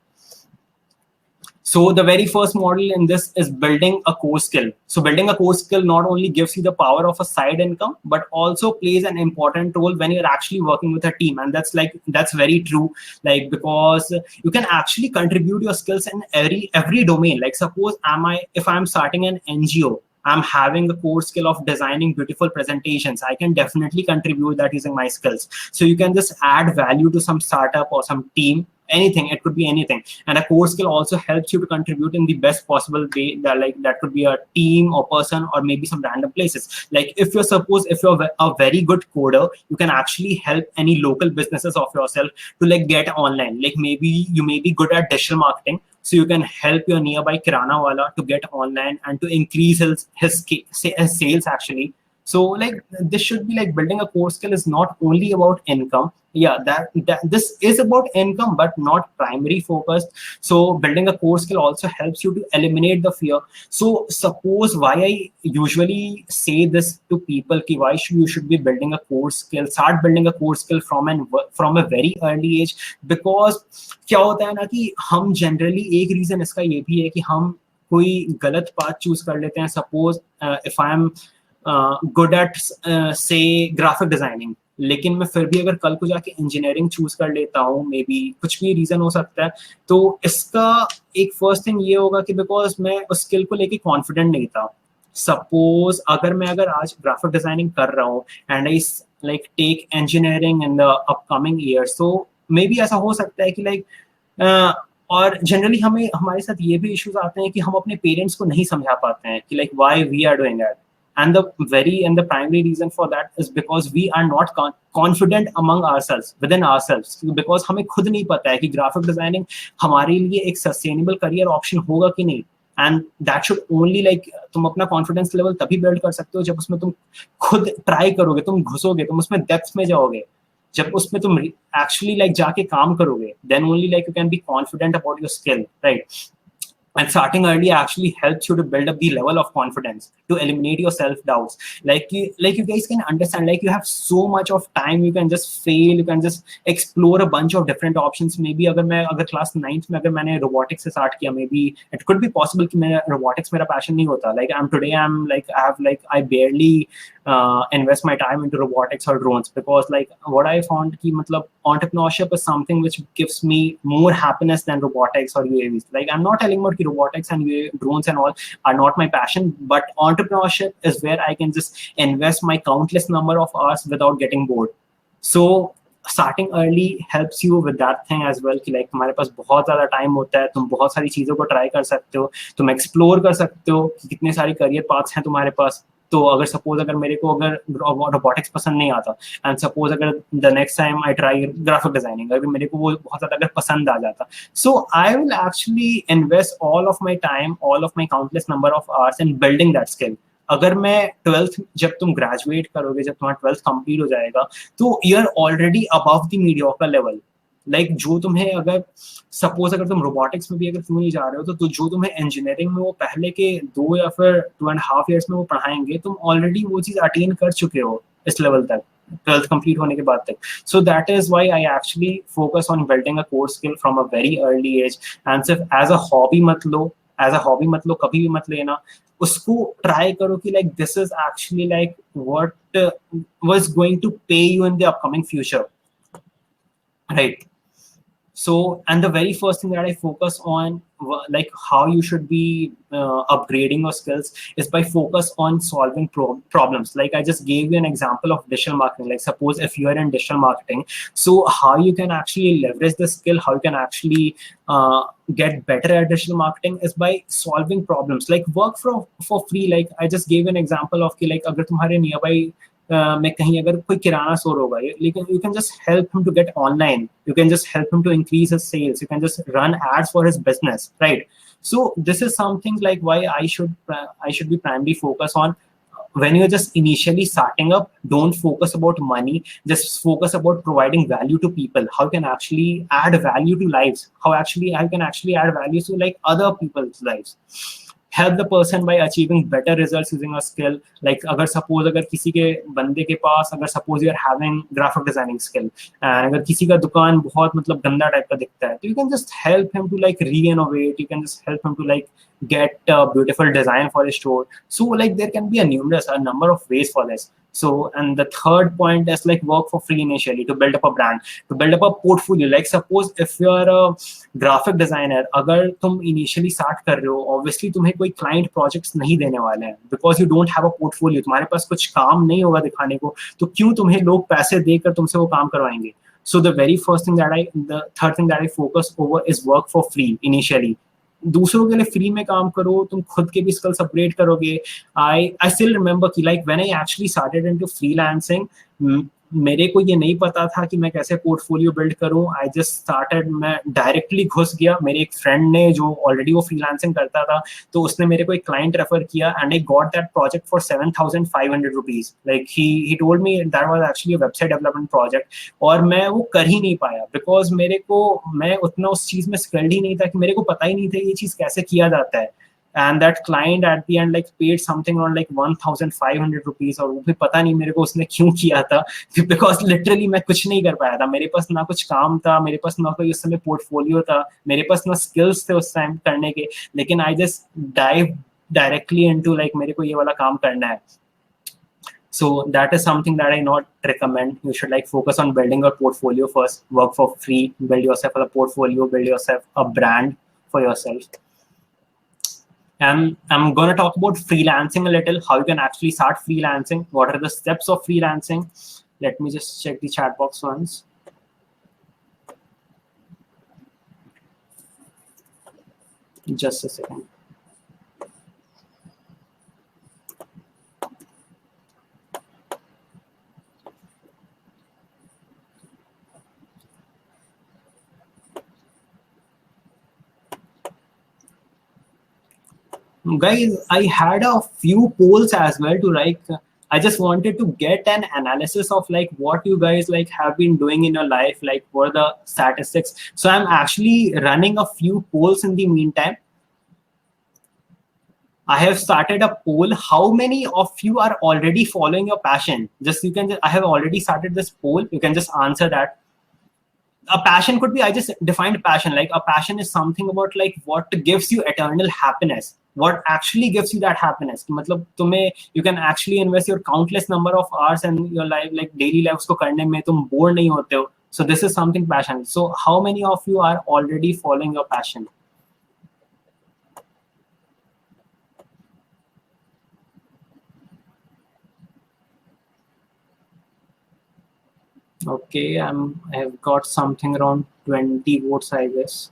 So the very first model in this is building a core skill. So building a core skill not only gives you the power of a side income, but also plays an important role when you're actually working with a team. And that's very true. Like because you can actually contribute your skills in every domain. Like suppose if I'm starting an NGO, I'm having the core skill of designing beautiful presentations, I can definitely contribute that using my skills. So you can just add value to some startup or some team, anything, it could be anything. And a core skill also helps you to contribute in the best possible way, that could be a team or person or maybe some random places. Like if you're a very good coder, you can actually help any local businesses of yourself to like get online. Like maybe you may be good at digital marketing, so you can help your nearby kirana wala to get online and to increase his sales actually. So like this should be like building a core skill is not only about income. Yeah, that this is about income but not primary focused. So building a core skill also helps you to eliminate the fear. So suppose why I usually say this to people ki why you should be building a core skill, start building a core skill from a very early age. Because क्या होता है ना कि हम generally एक reason इसका ये भी है कि हम कोई गलत पाथ चूज कर लेते हैं. Suppose if I am good at से ग्राफिक डिजाइनिंग, लेकिन मैं फिर भी अगर कल को जाके इंजीनियरिंग चूज कर लेता हूँ, मे बी कुछ भी रीजन हो सकता है, तो इसका एक फर्स्ट थिंग ये होगा कि बिकॉज मैं उस स्किल को लेके कॉन्फिडेंट नहीं था. सपोज अगर आज ग्राफिक डिजाइनिंग कर रहा हूँ and I like take engineering in the upcoming years, तो मे बी ऐसा हो सकता है कि लाइक और जनरली हमें हमारे साथ ये भी इश्यूज आते हैं कि हम अपने पेरेंट्स को नहीं समझा पाते हैं कि like why we are doing that. And the primary reason for that is because we are not confident among ourselves, within ourselves, because हमें खुद नहीं पता है कि ग्राफिक डिजाइनिंग हमारे लिए एक सस्टेनेबल करियर ऑप्शन होगा कि नहीं. And that should only like तुम अपना कॉन्फिडेंस लेवल तभी बिल्ड कर सकते हो जब उसमें तुम खुद ट्राई करोगे, तुम घुसोगे, तुम उसमें डेप्थ में जाओगे, जब उसमें तुम एक्चुअली लाइक जाके काम करोगे, then only like you can be confident about your skill, right? And starting early actually helps you to build up the level of confidence, to eliminate your self doubts. Like you guys can understand, like you have so much of time, you can just fail, you can just explore a bunch of different options. Maybe अगर class 9th में अगर मैंने robotics से start किया, maybe it could be possible कि मैं robotics मेरा passion नहीं होता. Like I barely invest my time into robotics or drones, because like what I found कि मतलब entrepreneurship is something which gives me more happiness than robotics or UAVs. Like I'm not telling about robotics and drones and all are not my passion, but entrepreneurship is where I can just invest my countless number of hours without getting bored. So starting early helps you with that thing as well कि like तुम्हारे पास बहुत ज़्यादा time होता है, तुम बहुत सारी चीज़ों को ट्राई कर सकते हो, तुम एक्सप्लोर कर सकते हो कि कितने सारे करियर पाथ्स हैं तुम्हारे पास. तो अगर सपोज अगर मेरे को अगर रोबोटिक्स पसंद नहीं आता एंड सपोज अगर the next time I try graphic designing, अगर मेरे को वो बहुत ज़्यादा अगर पसंद आ जाता, so I will actually invest all of my time, all of my countless number of hours in building that skill. अगर मैं 12th जब तुम ग्रेजुएट करोगे, जब तुम्हारा 12th कंप्लीट हो जाएगा, तो you are already above the mediocre level. Like जो तुम्हें अगर सपोज अगर तुम रोबोटिक्स में भी अगर तुम नहीं जा रहे हो, तो जो तुम्हें इंजीनियरिंग में वो पहले के 2 या फिर 2.5 years में वो पढ़ाएंगे, तुम ऑलरेडी वो चीज अटेन कर चुके हो इस लेवल तक, 12th कंप्लीट होने के बाद तक. So that is why I actually focus on building a core skill from a very early age. And सिर्फ एज अ हॉबी मत लो, कभी भी मत लेना. उसको ट्राई करो कि like this is actually like what was going to pay you in the upcoming future, right? So, and the very first thing that I focus on, like how you should be upgrading your skills, is by focus on solving problems. Like I just gave you an example of digital marketing. Like suppose if you are in digital marketing, so how you can actually leverage the skill, how you can actually get better at digital marketing is by solving problems. Like work for free. Like I just gave an example of like अगर तुम्हारे nearby में कहीं अगर कोई किराना store होगा, लेकिन you can just help him to get online, you can just help him to increase his sales, you can just run ads for his business, right? So this is something like why I should be primary focus on. When you're just initially starting up, don't focus about money, just focus about providing value to people, how you can actually add value to lives, how you can actually add value to like other people's lives. Help the person by achieving better results using a skill. Like अगर suppose अगर किसी के बंदे के पास अगर suppose you are having graphic designing skill, and अगर किसी का दुकान बहुत मतलब गंदा टाइप का दिखता है, तो you can just help him to like re-innovate, you can just help him to like get a beautiful design for his store. So like there can be a number of ways for this. So, and the third point is like work for free initially to build up a brand, to build up a portfolio. Like suppose if you are a graphic designer, अगर तुम initially start कर रहे हो, obviously तुम्हें कोई client projects नहीं देने वाले हैं, because you don't have a portfolio, तुम्हारे पास कुछ काम नहीं होगा दिखाने को, तो क्यों तुम्हें लोग पैसे देकर तुमसे वो काम करवाएंगे? So the third thing that I focus over is work for free initially. दूसरों के लिए फ्री में काम करो, तुम खुद के भी स्किल्स अपग्रेड करोगे. I still remember कि like when I actually started into freelancing, मेरे को ये नहीं पता था कि मैं कैसे पोर्टफोलियो बिल्ड करूं. आई जस्ट स्टार्टेड, मैं डायरेक्टली घुस गया. मेरे एक फ्रेंड ने जो ऑलरेडी वो फ्रीलांसिंग करता था, तो उसने मेरे को एक क्लाइंट रेफर किया and I got that project for 7,500 rupees. Like he told me that was actually a website development project. और मैं वो कर ही नहीं पाया बिकॉज मैं उतना उस चीज में स्किल्ड ही नहीं था, कि मेरे को पता ही नहीं था ये चीज कैसे किया जाता है. And that client at the end like paid something around like 1,500 rupees, और वो भी पता नहीं मेरे को उसने क्यों किया था, because literally मैं कुछ नहीं कर पाया था. मेरे पास ना कुछ काम था, मेरे पास ना कोई उस समय पोर्टफोलियो था, मेरे पास ना स्किल्स थे उस टाइम करने के. लेकिन I just dive directly into like मेरे को ये वाला काम करना है. So that is something that I not recommend. You should like focus on building your portfolio first, work for free, build yourself a portfolio, build yourself a brand for yourself. And I'm going to talk about freelancing a little, how you can actually start freelancing, what are the steps of freelancing. Let me just check the chat box once. Just a second. Guys, I had a few polls as well to like, I just wanted to get an analysis of like what you guys like have been doing in your life, like what are the statistics. So I'm actually running a few polls in the meantime. I have started a poll. How many of you are already following your passion? I have already started this poll. You can just answer that. A passion could be, I just defined passion, like a passion is something about like what gives you eternal happiness, what actually gives you that happiness. मतलब तुम्हें, you can actually invest your countless number of hours in your life, like daily life उसको करने में तुम bored नहीं होते हो. So this is something passion. So how many of you are already following your passion? Okay, I have got something around 20 votes, I guess.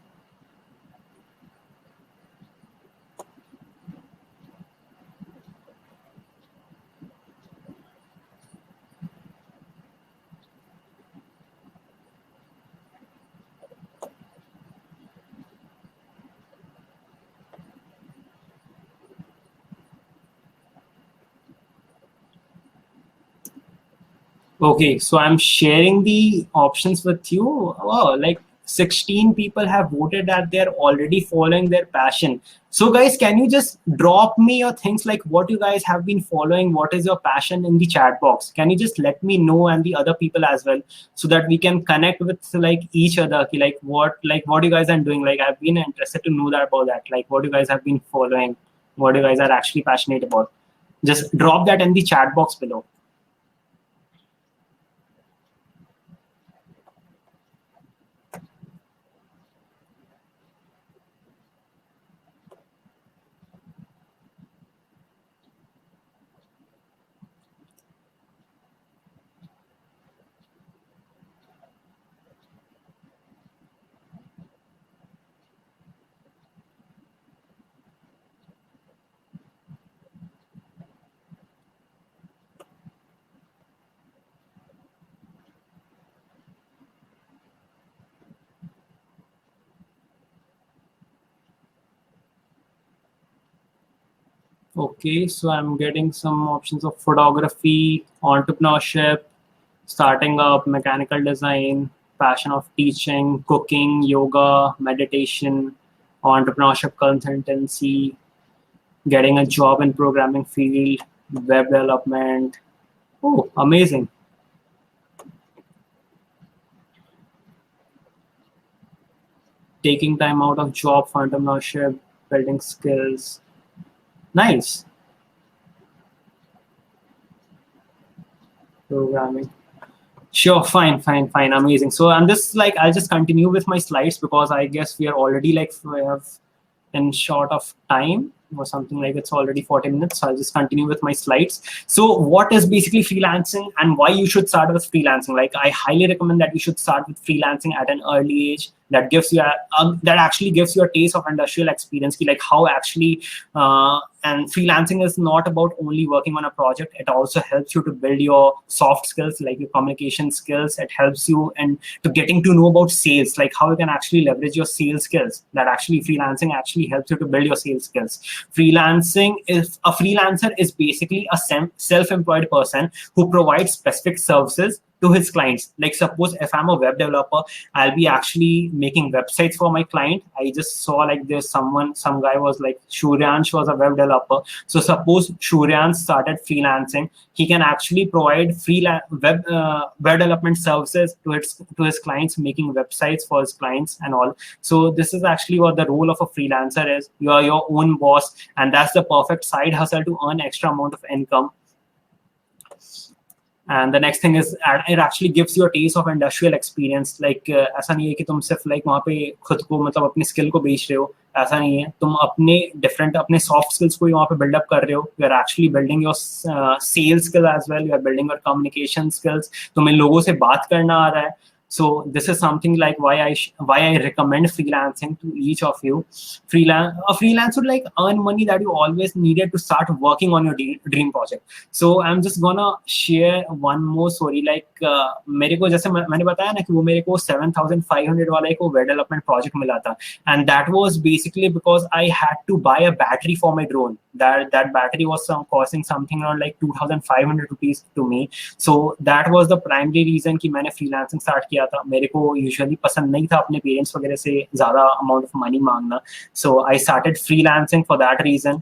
Okay, so I'm sharing the options with you. Oh, like 16 people have voted that they're already following their passion. So guys, can you just drop me your things like what you guys have been following? What is your passion in the chat box? Can you just let me know and the other people as well, so that we can connect with like each other? Like what you guys are doing? Like I've been interested to know that about that. Like what you guys have been following, what you guys are actually passionate about. Just drop that in the chat box below. Okay, so I'm getting some options of photography, entrepreneurship, starting up, mechanical design, passion of teaching, cooking, yoga, meditation, entrepreneurship consultancy, getting a job in programming field, web development. Oh, amazing. Taking time out of job for entrepreneurship, building skills. Nice. Programming. Sure, fine, amazing. So I'm just like, I'll just continue with my slides because I guess we are already like, we have in short of time or something, like it's already 40 minutes. So I'll just continue with my slides. So what is basically freelancing and why you should start with freelancing? Like I highly recommend that you should start with freelancing at an early age. that gives you that actually gives you a taste of industrial experience, like how actually and freelancing is not about only working on a project. It also helps you to build your soft skills, like your communication skills. It helps you and to getting to know about sales, like how you can actually leverage your sales skills. That actually freelancing actually helps you to build your sales skills. Freelancer is basically a self-employed person who provides specific services to his clients. Like suppose if I'm a web developer, I'll be actually making websites for my client. I just saw like there's some guy was like Shuryansh was a web developer. So suppose Shuryansh started freelancing, he can actually provide web development services to his clients, making websites for his clients and all. So this is actually what the role of a freelancer is. You are your own boss, and that's the perfect side hustle to earn extra amount of income. And the next thing is it actually gives you a taste of industrial experience. Like ऐसा नहीं है कि तुम सिर्फ like वहाँ पे खुद को मतलब अपने skill को बेच रहे हो. ऐसा नहीं है, तुम अपने different अपने soft skills को वहाँ पे build up कर रहे हो. You are actually building your sales skill as well. You are building your communication skills. तुम्हें लोगों से बात करना आ रहा है. So this is something like why I recommend freelancing to each of you. A freelance would like earn money that you always needed to start working on your dream project. So I'm just gonna share one more story. Like मेरे को जैसे मैंने बताया ना कि वो मेरे को 7,500 वाला एक web development project मिला था, and that was basically because I had to buy a battery for my drone. That battery was costing something around like 2,500 rupees to me. So that was the primary reason कि मैंने freelancing start किया था. मेरे को usually पसंद नहीं था अपने पेरेंट्स वगैरह से ज्यादा अमाउंट ऑफ मनी मांगना. So I started freelancing for that reason.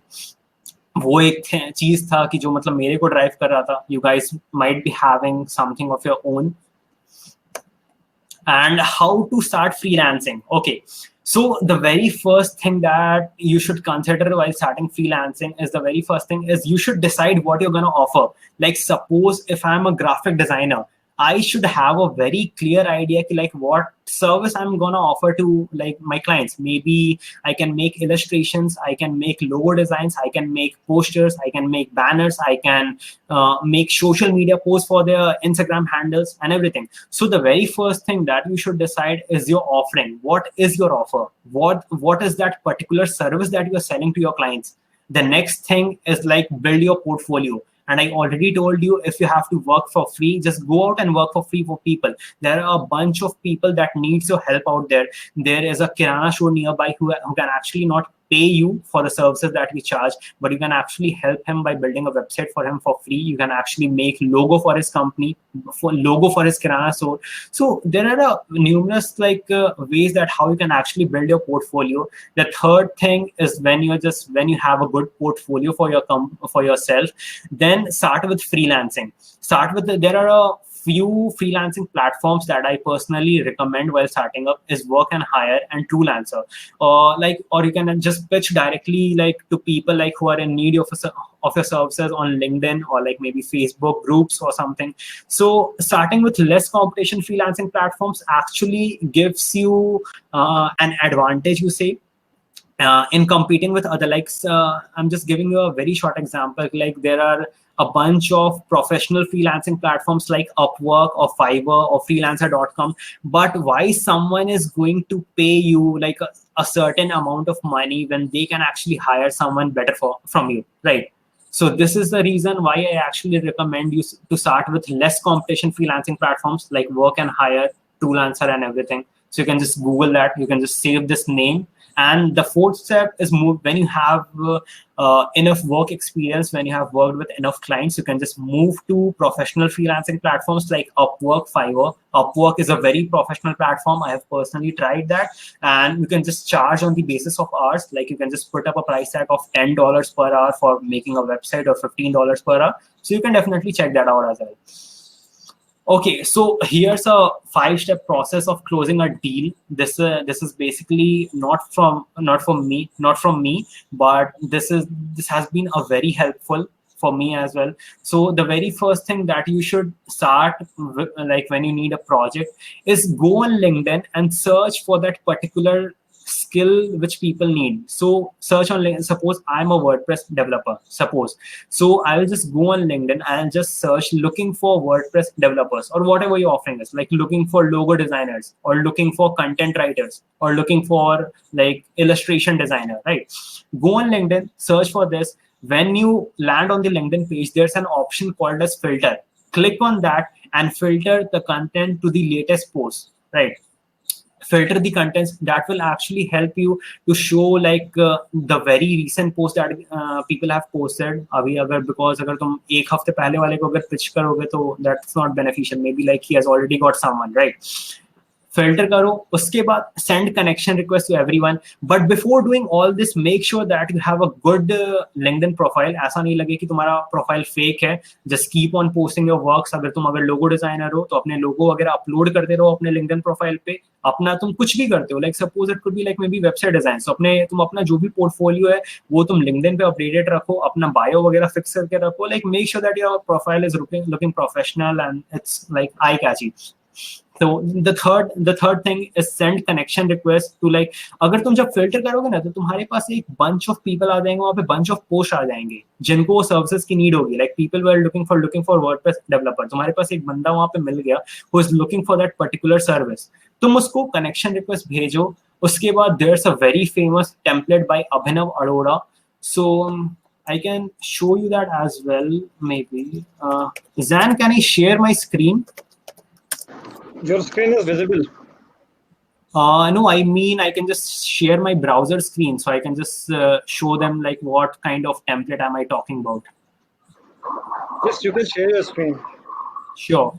वो एक चीज था कि जो मतलब मेरे को ड्राइव कर रहा था. You guys might be having something of your own. And how to start freelancing. Okay, so the very first thing that you should consider while starting freelancing is you should decide what you're going to offer. Like suppose if I'm a graphic designer, I should have a very clear idea like what service I'm gonna offer to like my clients. Maybe I can make illustrations, I can make logo designs, I can make posters, I can make banners, I can make social media posts for their Instagram handles and everything. So the very first thing that you should decide is your offering. What is your offer? What is that particular service that you are selling to your clients? The next thing is like build your portfolio. And I already told you, if you have to work for free, just go out and work for free for people. There are a bunch of people that needs your help out there. There is a kirana store nearby who can actually not pay you for the services that we charge, but you can actually help him by building a website for him for free. You can actually make logo for his company, logo for his kirana store. So there are numerous like ways that how you can actually build your portfolio. The third thing is when you have a good portfolio for yourself, then start with freelancing. There are a few freelancing platforms that I personally recommend while starting up is Work and Hire and Freelancer. Or you can just pitch directly like to people like who are in need of your services on LinkedIn or like maybe Facebook groups or something. So starting with less competition freelancing platforms actually gives you an advantage, you say, in competing with other I'm just giving you a very short example. Like there are a bunch of professional freelancing platforms like Upwork or Fiverr or freelancer.com, but why someone is going to pay you like a certain amount of money when they can actually hire someone better from you, right? So this is the reason why I actually recommend you to start with less competition freelancing platforms like Work and Hire, Freelancer and everything. So you can just Google that, you can just save this name. And the fourth step is when you have enough work experience, when you have worked with enough clients, you can just move to professional freelancing platforms like Upwork, Fiverr. Upwork is a very professional platform. I have personally tried that. And you can just charge on the basis of hours. Like you can just put up a price tag of $10 per hour for making a website or $15 per hour. So you can definitely check that out as well. Okay, so here's a 5-step process of closing a deal. This is basically not from me, but this has been a very helpful for me as well. So the very first thing that you should start with, like when you need a project, is go on LinkedIn and search for that particular skill which people need. So search on LinkedIn. Suppose I'm a WordPress developer, suppose. So I will just go on LinkedIn and just search looking for WordPress developers or whatever your offering is, like looking for logo designers or looking for content writers or looking for like illustration designer, right? Go on LinkedIn, search for this. When you land on the LinkedIn page, there's an option called as filter. Click on that and filter the content to the latest post, right? Filter the contents. That will actually help you to show like the very recent post that people have posted abhi agar, because agar tum ek hafte pehle wale ko agar pitch karoge to that's not beneficial. Maybe like he has already got someone, right? Filter करो, उसके बाद send connection request to everyone. But before doing all this, make sure that you have a good LinkedIn profile. ऐसा नहीं लगे कि तुम्हारा profile fake है. Just keep on posting your works. अगर लोगो डिजाइनर हो तो अपने लोगो वगैरह अपलोड करते रहो अपने LinkedIn प्रोफाइल पे. अपना तुम कुछ भी करते हो, like suppose it could be like maybe website design. So तुम अपना जो भी पोर्टफोलियो है वो तुम LinkedIn पे अपडेटेड रखो, अपना बायो वगैरह फिक्स करके रखो. Like make sure that your profile is looking professional and it's like eye catchy. So the third thing is send connection request to like, अगर तुम जब filter करोगे ना तो तुम्हारे पास एक bunch of people आ जाएंगे, वहाँ पे bunch of posts आ जाएंगे जिनको वो services की need होगी. Like people were looking for WordPress developer. तुम्हारे पास एक बंदा वहाँ पे मिल गया who is looking for that particular service. तुम उसको connection request भेजो. उसके बाद there's a very famous template by Abhinav Arora. So I can show you that as well. Maybe Zan, can I share my screen? Your screen is visible. No, I mean I can just share my browser screen, so I can just show them like what kind of template am I talking about. Yes, you can share your screen. Sure.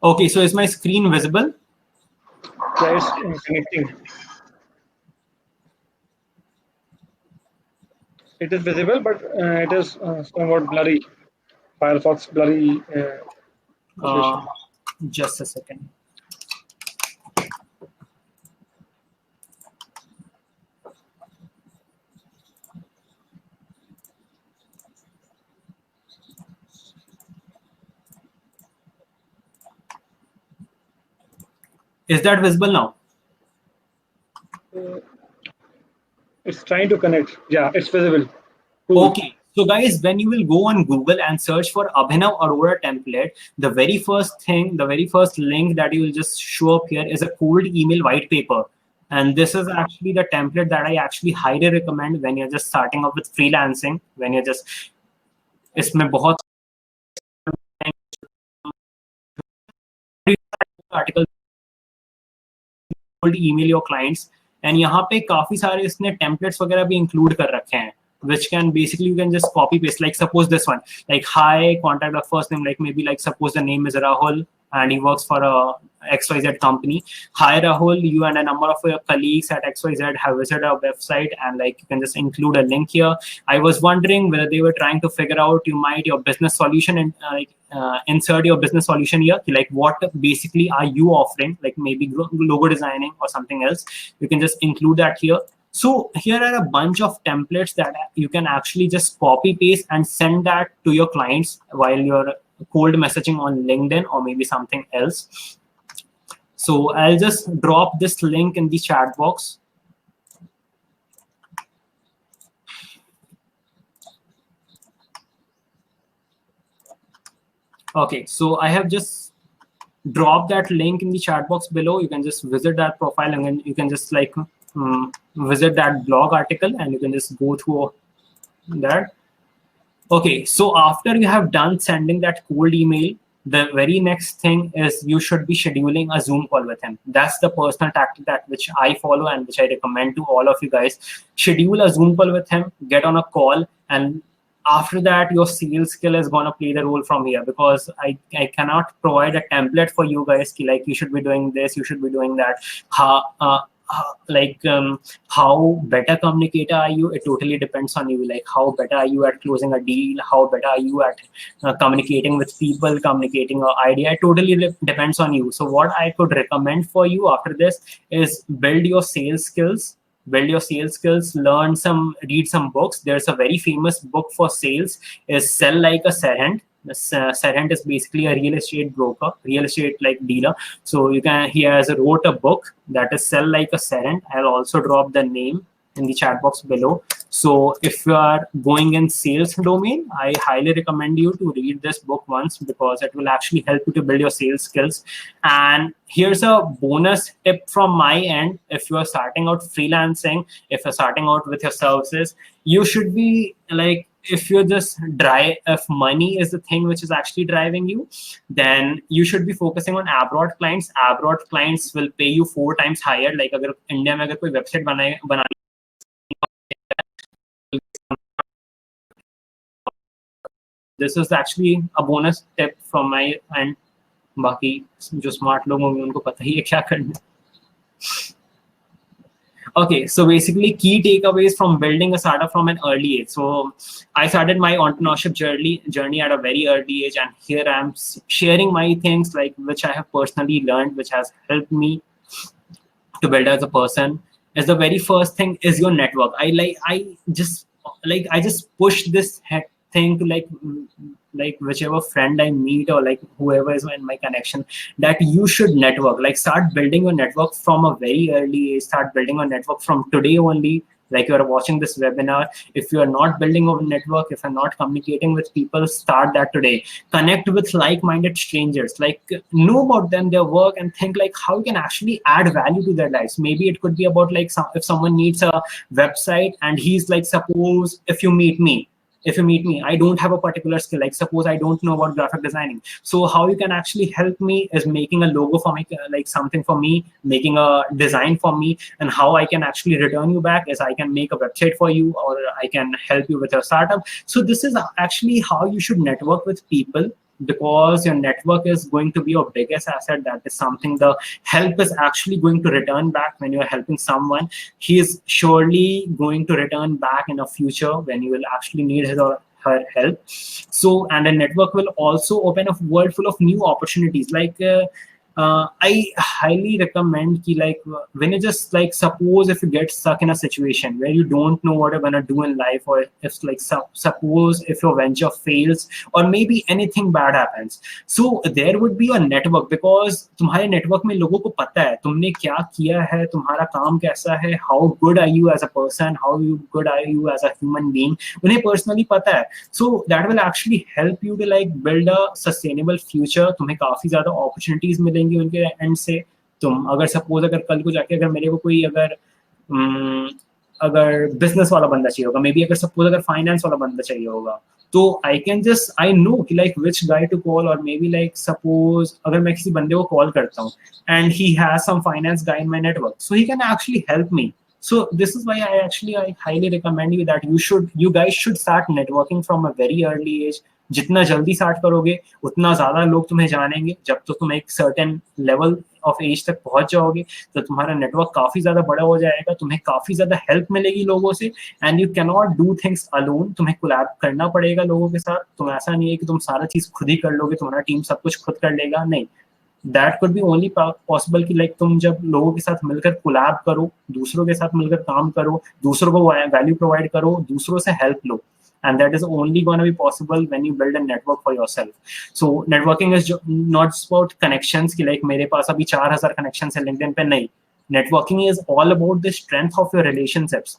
Okay, so is my screen visible? Yeah, it's connecting. It is visible, but it is somewhat blurry. Firefox blurry situation. Just a second. Is that visible now? It's trying to connect. Yeah, it's visible. Cool. Okay. So guys, when you will go on Google and search for Abhinav Arora template, the very first link that you will just show up here is a cold email white paper. And this is actually the template that I actually highly recommend when you're just starting off with freelancing, when you're just, इसमें बहुत article cold email your clients, and यहाँ पे काफी सारे इसने templates वगैरह भी include कर रखे हैं, which can basically you can just copy paste. Like suppose this one, like hi, contact the first name, like maybe like suppose the name is Rahul and he works for a XYZ company. Hi Rahul, you and a number of your colleagues at XYZ have visited our website, and like you can just include a link here. I was wondering whether they were trying to figure out your business solution and insert your business solution here. Like what basically are you offering? Like maybe logo designing or something else. You can just include that here. So here are a bunch of templates that you can actually just copy paste and send that to your clients while you're cold messaging on LinkedIn or maybe something else. So I'll just drop this link in the chat box. Okay, so I have just dropped that link in the chat box below. You can just visit that profile and then you can just like visit that blog article and you can just go through that. Okay, so after you have done sending that cold email, the very next thing is you should be scheduling a Zoom call with him. That's the personal tactic that which I follow and which I recommend to all of you guys. Schedule a Zoom call with him, get on a call, and after that, your sales skill is going to play the role from here, because I cannot provide a template for you guys like you should be doing this, you should be doing that. How better communicator are you? It totally depends on you. Like how better are you at closing a deal? How better are you at communicating with people, communicating an idea? It totally depends on you. So what I could recommend for you after this is build your sales skills. Read some books. There's a very famous book for sales is Sell Like a Servant. Serhant is basically a real estate broker, real estate like dealer. So he has wrote a book that is Sell Like a Serhant. I'll also drop the name in the chat box below. So if you are going in sales domain, I highly recommend you to read this book once, because it will actually help you to build your sales skills. And here's a bonus tip from my end. If you are starting out freelancing, if you're starting out with your services, you should be like, if you're just if money is the thing which is actually driving you, then you should be focusing on abroad clients. Abroad clients will pay you 4 times higher. Like agar India mein agar koi website bana this is actually a bonus tip from my end. बाकी जो smart लोग होंगे उनको पता ही है क्या करना. Okay, so basically key takeaways from building a startup from an early age. So I started my entrepreneurship journey at a very early age, and here I am sharing my things like which I have personally learned, which has helped me to build as a person. Is the very first thing is your network. I just push this thing to like whichever friend I meet or like whoever is in my connection, that you should network. Like start building your network from a very early age. Start building your network from today only. Like you are watching this webinar, if you are not building a network, if you're not communicating with people, start that today. Connect with like-minded strangers, like know about them, their work, and think like how you can actually add value to their lives. Maybe it could be about like if someone needs a website and he's like, suppose if you meet me, I don't have a particular skill. Like suppose I don't know about graphic designing. So how you can actually help me is making a logo for me, like something for me, making a design for me. And how I can actually return you back is I can make a website for you, or I can help you with a startup. So this is actually how you should network with people, because your network is going to be your biggest asset. That is something the help is actually going to return back. When you are helping someone, he is surely going to return back in a future when you will actually need his or her help. So, and the network will also open a world full of new opportunities. Like I highly recommend like when you just like, suppose if you get stuck in a situation where you don't know what you're gonna do in life, or if like suppose if your venture fails, or maybe anything bad happens, so there would be a network, because तुम्हारे network में लोगों को पता है तुमने क्या किया है, तुम्हारा काम कैसा है, how good are you as a person, how good are you as a human being, उन्हें personally पता है. So that will actually help you to like build a sustainable future. तुम्हें काफी ज्यादा opportunities मिलेंगी उनके एंड से. तुम अगर सपोज अगर कल को जाके अगर मेरे को कोई अगर बिजनेस वाला बंदा चाहिए होगा, मे बी अगर सपोज अगर फाइनेंस वाला बंदा चाहिए होगा, तो आई नो कि like which guy to call, और मे बी लाइक सपोज अगर मैं किसी बंदे को कॉल करता हूँ and he has some finance guy in my network, so he can actually help me. So this is why I highly recommend you that you guys should start networking from a very early age. जितना जल्दी start करोगे उतना ज्यादा लोग तुम्हें जानेंगे. जब तो तुम एक सर्टेन लेवल ऑफ एज तक पहुंच जाओगे तो तुम्हारा नेटवर्क काफी ज्यादा बड़ा हो जाएगा, तुम्हें काफी ज्यादा हेल्प मिलेगी लोगों से. And you can not do things alone, तुम्हें कोलैब करना पड़ेगा लोगों के साथ. तुम ऐसा नहीं है कि तुम सारा चीज खुद ही कर लोगे, तुम्हारा टीम सब कुछ खुद कर लेगा, नहीं. That could be only possible कि लाइक तुम जब लोगों के साथ मिलकर कोलैब करो, दूसरों के साथ मिलकर काम करो, दूसरों को वैल्यू प्रोवाइड करो, दूसरों से help low. And that is only going to be possible when you build a network for yourself. So networking is not just about connections कि like मेरे पास अभी 4000 connections है LinkedIn पे, नहीं. Networking is all about the strength of your relationships.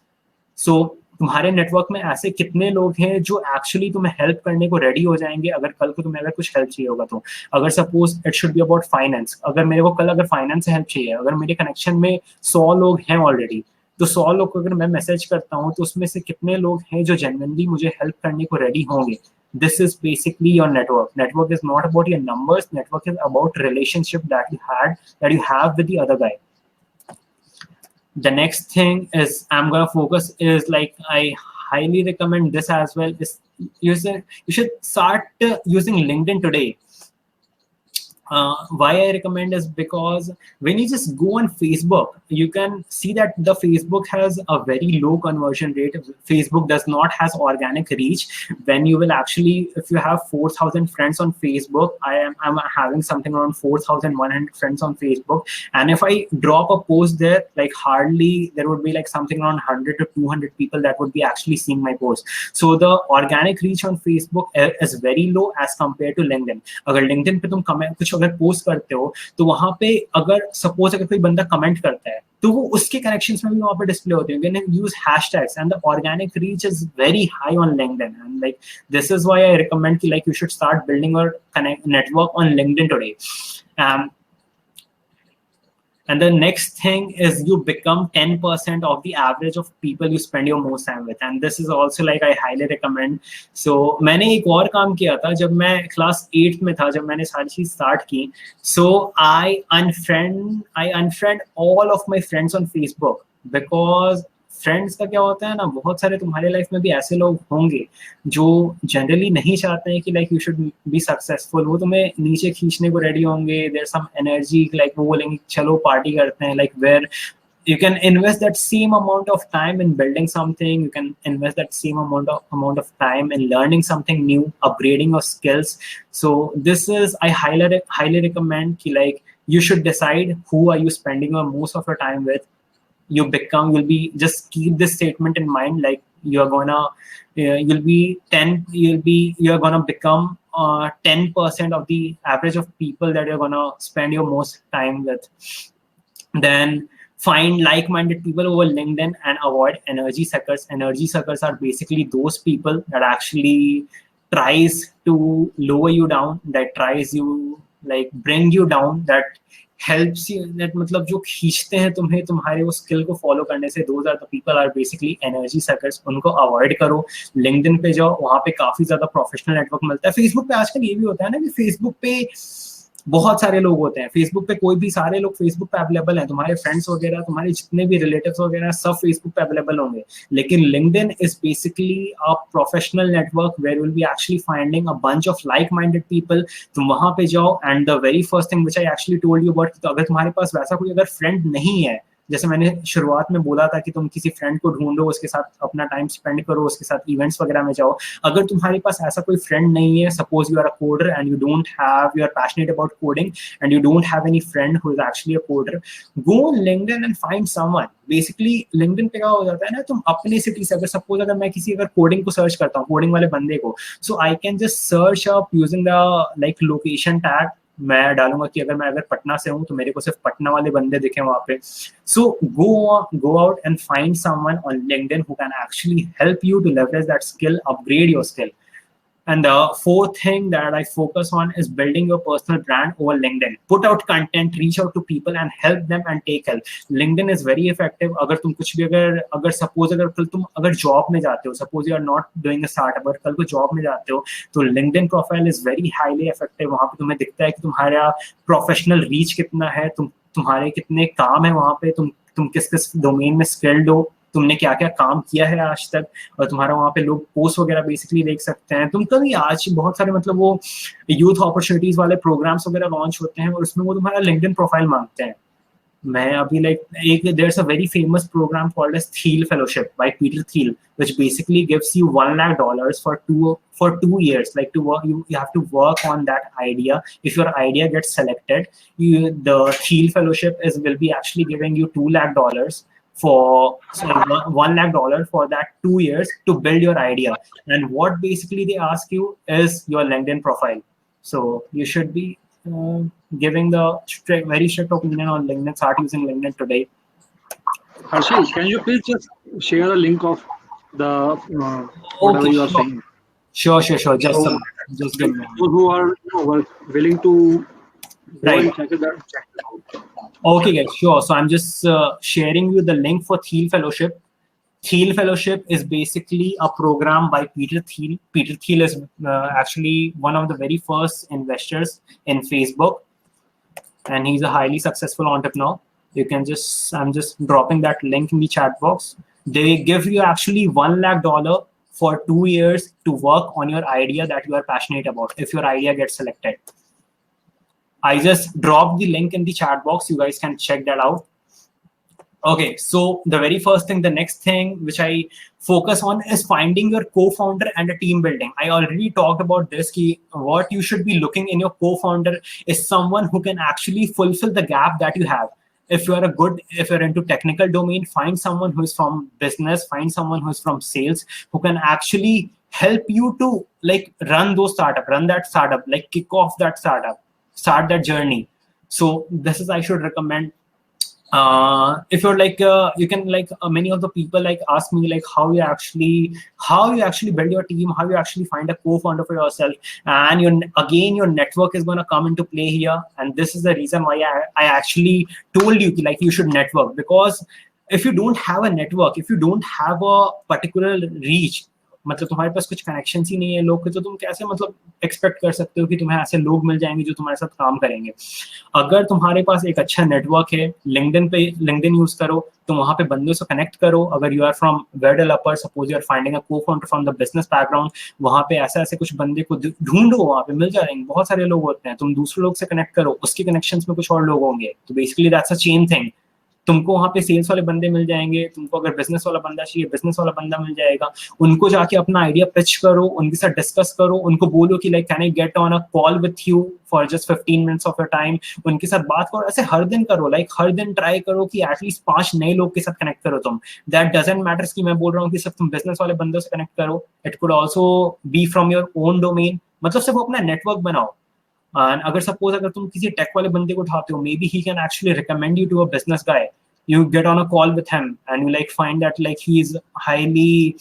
So तुम्हारे network में ऐसे कितने लोग हैं जो एक्चुअली तुम्हें हेल्प करने को रेडी हो जाएंगे अगर कल को तुम्हें अगर कुछ हेल्प चाहिए होगा. तो अगर suppose it should be about finance, अगर मेरे को कल अगर फाइनेंस से हेल्प चाहिए, अगर मेरे कनेक्शन में 100 लोग हैं ऑलरेडी, तो 100 लोग को अगर मैं मैसेज करता हूँ तो उसमें से कितने लोग हैं जो जेन्युइनली मुझे हेल्प करने को रेडी होंगे. This is basically your network. Network is not about your numbers. Network is about relationship that you have with the other guy. The next thing is I'm gonna focus is like I highly recommend this as well. Is you should start using LinkedIn today. why I recommend is because when you just go on Facebook, you can see that the Facebook has a very low conversion rate. Facebook does not has organic reach. When you will actually, if you have 4,000 friends on Facebook, I'm having something around 4,100 friends on Facebook, and if I drop a post there, like hardly there would be like something around 100 to 200 people that would be actually seeing my post. So the organic reach on Facebook is very low as compared to LinkedIn. अगर LinkedIn पे तुम comment कुछ अगर post करते हो तो वहां पे अगर सपोज अगर कोई बंदा कमेंट करता है तो वो उसके कनेक्शंस में भी वहां पे डिस्प्ले होते हैं. When you use hashtags and the organic reach is very high on LinkedIn, and like this is why I recommend like you should start building your network on LinkedIn today. And the next thing is you become 10% of the average of people you spend your most time with. And this is also like I highly recommend. So मैंने एक और काम किया था जब मैं class 8 में था, जब मैंने सारी चीज स्टार्ट की. So I unfriend all of my friends on Facebook because friends का क्या होता है ना, बहुत सारे तुम्हारे लाइफ में भी ऐसे लोग होंगे जो जनरली नहीं चाहते हैं कि like you should be successful. वो तुम्हें नीचे खींचने को रेडी होंगे. देयर सम एनर्जी लाइक वो बोलेंगे चलो पार्टी करते हैं, like where you can invest that same amount of time in building something. You can invest that same amount of time in learning something new, upgrading your skills. So this is, I highly recommend ki like you should decide who are you spending your most of your time with. You'll be, just keep this statement in mind, like you're gonna become 10% of the average of people that you're gonna spend your most time with. Then find like-minded people over LinkedIn and avoid energy suckers. Energy suckers are basically those people that actually tries to lower you down, that tries you like bring you down, that helps you, that मतलब जो खींचते हैं तुम्हें तुम्हारे वो skill को follow करने से. those are the people are basically energy suckers. उनको अवॉइड करो. LinkedIn पे जाओ, वहाँ पे काफी ज्यादा प्रोफेशनल नेटवर्क मिलता है. फेसबुक पे आजकल ये भी होता है ना कि फेसबुक पे बहुत सारे लोग होते हैं. फेसबुक पे कोई भी, सारे लोग फेसबुक पे अवेलेबल हैं. तुम्हारे फ्रेंड्स वगैरह, तुम्हारे जितने भी रिलेटिव्स वगैरह सब फेसबुक पे अवेलेबल होंगे. लेकिन LinkedIn is basically a professional network where will be actually finding a bunch of like minded people. तुम वहां पे जाओ and the very first thing which I actually told you about, तो अगर तुम्हारे पास वैसा कोई अगर फ्रेंड नहीं है, जैसे मैंने शुरुआत में बोला था कि तुम किसी फ्रेंड को ढूंढो, उसके साथ अपना टाइम स्पेंड करो, उसके साथ इवेंट्स वगैरह में जाओ. अगर तुम्हारे पास ऐसा कोई फ्रेंड नहीं है, suppose you are a coder and you are passionate about coding and you don't have any friend who is actually a coder, go on LinkedIn and find someone. Basically LinkedIn पे क्या हो जाता है ना, तुम अपने सिटी से, अगर सपोज अगर मैं किसी अगर कोडिंग को सर्च करता हूँ, कोडिंग वाले बंदे को, so I can just search up using the like location tag. मैं डालूंगा कि अगर पटना से हूँ तो मेरे को सिर्फ पटना वाले बंदे दिखे वहां पे. So go out and find someone on LinkedIn who can actually help you to leverage that skill, upgrade your skill. And the fourth thing that I focus on is building your personal brand over LinkedIn. Put out content, reach out to people and help them and take help. LinkedIn is very effective. अगर तुम कुछ भी अगर suppose अगर कल तुम अगर job में जाते हो, suppose you are not doing a startup, अगर कल को जॉब में जाते हो तो LinkedIn profile is very highly effective. वहाँ पे तुम्हें दिखता है कि तुम्हारा प्रोफेशनल रीच कितना है, तुम्हारे कितने काम है वहाँ पे, तुम किस डोमेन में स्किल्ड हो, तुमने क्या क्या काम किया है आज तक, और तुम्हारा वहाँ पे लोग पोस्ट वगैरह बेसिकली देख सकते हैं. तुम कभी आज बहुत सारे मतलब वो यूथ अपॉर्चुनिटीज वाले प्रोग्राम्स वगैरह लॉन्च होते हैं और उसमें वो तुम्हारा लिंक्डइन प्रोफाइल मांगते हैं. मैं अभी like there's a very famous program called as Thiel Fellowship by Peter Thiel, which basically gives you $1 lakh for 2 years. Like to work, you have to work on that idea. If your idea gets selected, the Thiel Fellowship will be actually giving you $2 lakh for $1 lakh for that 2 years to build your idea. And what basically they ask you is your LinkedIn profile. So you should be giving the very strict opinion on LinkedIn. Start using LinkedIn today. Harshil, can you please just share the link of the whatever Okay, you are saying? Sure. Just give me. Those who are willing to go Right. and check it out. Okay, guys, sure. So I'm just sharing you the link for Thiel Fellowship. Thiel Fellowship is basically a program by Peter Thiel. Peter Thiel is actually one of the very first investors in Facebook, and he's a highly successful entrepreneur. I'm just dropping that link in the chat box. They give you actually $1 lakh for 2 years to work on your idea that you are passionate about, if your idea gets selected. I just dropped the link in the chat box. You guys can check that out. Okay, so the very first thing, the next thing which I focus on is finding your co-founder and a team building. I already talked about this. Key, what you should be looking in your co-founder is someone who can actually fulfill the gap that you have. If you're into technical domain, find someone who is from business, find someone who is from sales, who can actually help you to like run that startup, like kick off that startup, start that journey. So this is, I should recommend. If you're like you can like many of the people like ask me like how you actually build your team, how you actually find a co-founder for yourself, and your network is going to come into play here. And this is the reason why I actually told you like you should network, because if you don't have a network, if you don't have a particular reach, मतलब तुम्हारे पास कुछ connections ही नहीं है लोग के, तो तुम कैसे मतलब एक्सपेक्ट कर सकते हो कि तुम्हें ऐसे लोग मिल जाएंगे जो तुम्हारे साथ काम करेंगे। अगर तुम्हारे पास एक अच्छा नेटवर्क है, लिंक्डइन यूज करो, तुम वहां पे बंदों से कनेक्ट करो। अगर you are from web developer, suppose you are finding a co-founder from the business background, वहां पे ऐसे कुछ बंदे को ढूंढो, वहां पे मिल जाएंगे। बहुत सारे लोग होते हैं, तुम दूसरे लोग से कनेक्ट करो, उसके कनेक्शंस में कुछ और लोग होंगे। तो basically that's a chain thing. तुमको वहां पे सेल्स वाले बंदे मिल जाएंगे, तुमको अगर बिजनेस वाला बंदा चाहिए, बिजनेस वाला बंदा मिल जाएगा। उनको जाके अपना आइडिया पिच करो, उनके साथ डिस्कस करो, उनको बोलो कि like can I get on a call with you for just 15 minutes of your time. उनके साथ बात करो, ऐसे हर दिन करो, लाइक हर दिन ट्राई करो कि एटलीस्ट 5 नए लोग के साथ कनेक्ट करो तुम। दैट डजंट मैटर्स कि मैं बोल रहा हूँ कि सिर्फ तुम बिजनेस वाले बंदों से कनेक्ट करो, it could also be from your own domain. मतलब सिर्फ अपना नेटवर्क बनाओ। And अगर सपोज अगर तुम किसी टेक वाले बंदे को उठाते हो, maybe he can actually recommend you to a business guy. You get on a call with him and you like find that like he is highly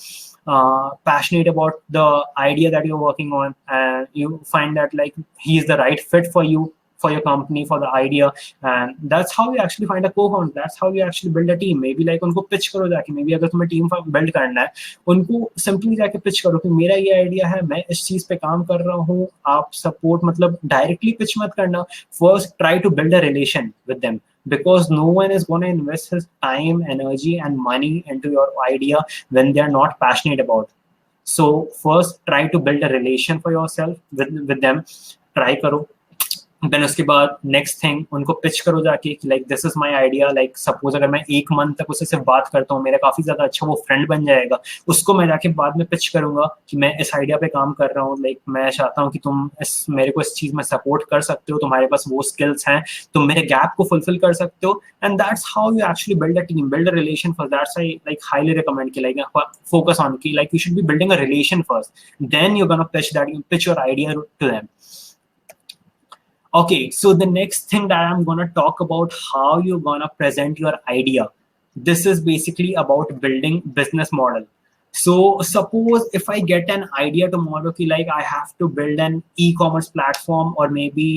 passionate about the idea that you're working on, and you find that like he is the right fit for you, for your company, for the idea. And that's how you actually find a co-founder. That's how you actually build a team. Maybe like उनको pitch करो जाके, maybe अगर तुम्हें team build करना है, उनको simply जाके pitch करो कि मेरा ये idea है, मैं इस चीज पे काम कर रहा हूँ, आप support, मतलब directly pitch मत करना। First try to build a relation with them, because no one is going to invest his time, energy and money into your idea when they are not passionate about. So first try to build a relation for yourself with them, try करो। Then उसके बाद next thing, उनको pitch करो जाके कि like this is my idea. Like suppose अगर मैं 1 month तक उससे सिर्फ बात करता हूँ, मेरा काफी ज्यादा अच्छा वो फ्रेंड बन जाएगा। उसको मैं जाके बाद में पिच करूंगा कि मैं इस आइडिया पे काम कर रहा हूँ, लाइक मैं चाहता हूँ कि तुम मेरे को इस चीज में सपोर्ट कर सकते हो, तुम्हारे पास वो स्किल्स हैं, तुम मेरे गैप को फुलफिल कर सकते हो। And that's how you actually build a team, build a relation first. That's I like highly recommend कि लाइक फोकस ऑन कि like you should be building a relation first, then you gonna pitch your idea to them. Okay, so the next thing that I'm going to talk about, how you're going to present your idea. This is basically about building business model. So suppose if I get an idea tomorrow कि like I have to build an e-commerce platform, or maybe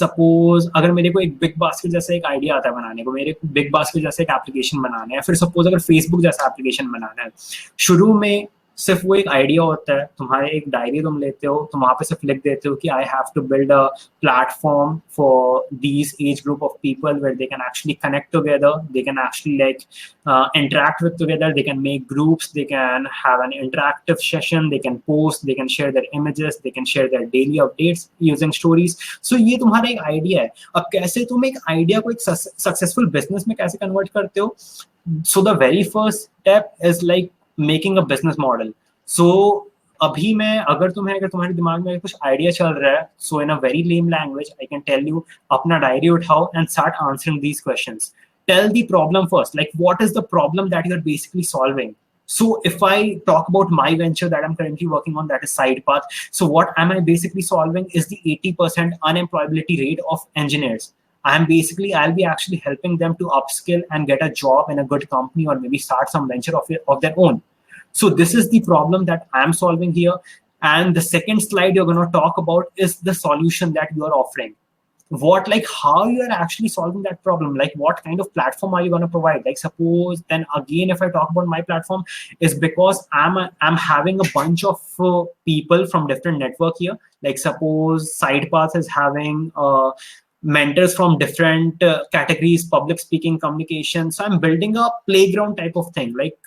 suppose अगर मेरे को एक big basket जैसा एक idea आता है बनाने को, मेरे को बिग बास्केट जैसा एक एप्लीकेशन बनाना है, फिर सपोज अगर फेसबुक जैसा एप्लीकेशन बनाना है। शुरू में सिर्फ वो एक आइडिया होता है, तुम्हारे एक डायरी तुम लेते हो, तुम वहां पे सिर्फ लिख देते हो कि I have to build a platform for these age group of people where they can actually connect together, they can actually like interact with together, they can make groups, they can have an interactive session, they can post, they can share their images, they can share their daily updates using stories. So ये तुम्हारा एक idea है। अब कैसे तुम एक idea को एक सक्सेसफुल बिजनेस में कैसे कन्वर्ट करते हो? So the very first step is like making a business model. So अभी मैं अगर तुम्हारे दिमाग में कुछ आइडिया चल रहा है, so in a very lame language I can tell you, अपना डायरी उठाओ and start answering these questions. Tell the problem first, like what is the problem that you are basically solving. So if I talk about my venture that I'm currently working on, that is SidePath. So what am I basically solving is the 80% unemployability rate of engineers. I'll be actually helping them to upskill and get a job in a good company, or maybe start some venture of their own. So this is the problem that I'm solving here. And the second slide you're going to talk about is the solution that you are offering. How you are actually solving that problem, like what kind of platform are you going to provide? Like suppose, then again, if I talk about my platform, is because I'm having a bunch of people from different network here. Like suppose SidePath is having mentors from different categories, public speaking, communication. So I'm building a playground type of thing, like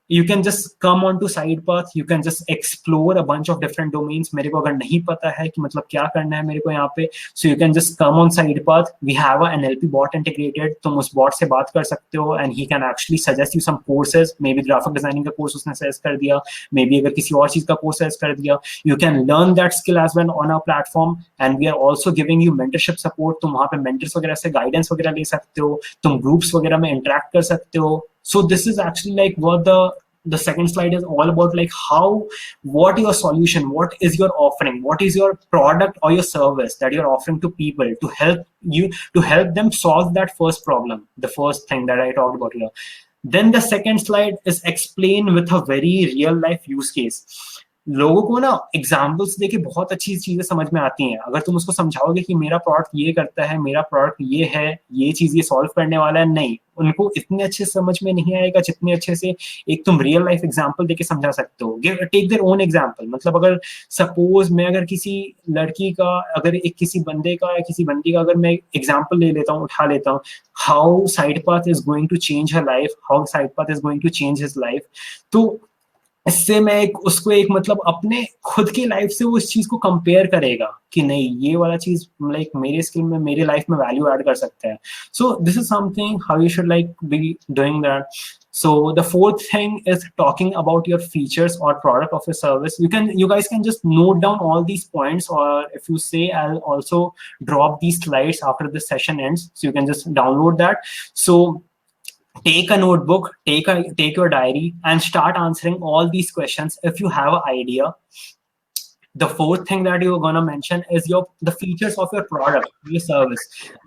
You can just come on to side path, you can just explore a bunch of different domains. मेरे को अगर नहीं पता है कि मतलब क्या करना है मेरे को यहाँ पे, so you can just come on side path. We have a NLP bot integrated, तुम उस bot से बात कर सकते हो and he can actually suggest you some courses. Maybe graphic designing का course उसने suggest कर दिया, maybe अगर किसी और चीज का course suggest कर दिया. You can learn that skill as well on our platform, and we are also giving you mentorship support. तुम वहाँ पे mentors वगैरह से guidance वगैरह ले सकते हो, तुम groups वगैरह में interact कर सकते हो. So this is actually like what the second slide is all about, like how, what your solution, what is your offering, what is your product or your service that you're offering to people to help you, to help them solve that first problem, the first thing that I talked about here. Then the second slide is explain with a very real life use case. लोगों को ना examples देके बहुत अच्छी चीजें समझ में आती हैं. अगर तुम उसको समझाओगे कि मेरा प्रोडक्ट ये करता है, मेरा प्रोडक्ट ये है, ये चीज ये सॉल्व करने वाला है, नहीं, उनको इतने अच्छे समझ में नहीं आएगा जितने अच्छे से एक तुम रियल लाइफ एग्जांपल देके समझा सकते हो. Take their own example. मतलब अगर सपोज मैं अगर किसी लड़की का, अगर एक किसी बंदे का या किसी बंदी का अगर मैं एग्जांपल ले लेता हूँ, उठा लेता हूँ, how side path is going to change her life, how side path is going to change his life, तो इससे मैं उसको एक मतलब अपने खुद की लाइफ से वो इस चीज को कंपेयर करेगा कि नहीं, ये वाला चीज लाइक मेरे स्किल में, मेरे लाइफ में वैल्यू ऐड कर सकता है. सो this is something how you should like be doing that. So the fourth thing is talking about your features or product of your service. You guys can just note down all these points, or if you say, I'll also drop these slides after the session ends, so you can just download that. So take a notebook, take your diary and start answering all these questions if you have an idea. The fourth thing that you're going to mention is the features of your product, your service.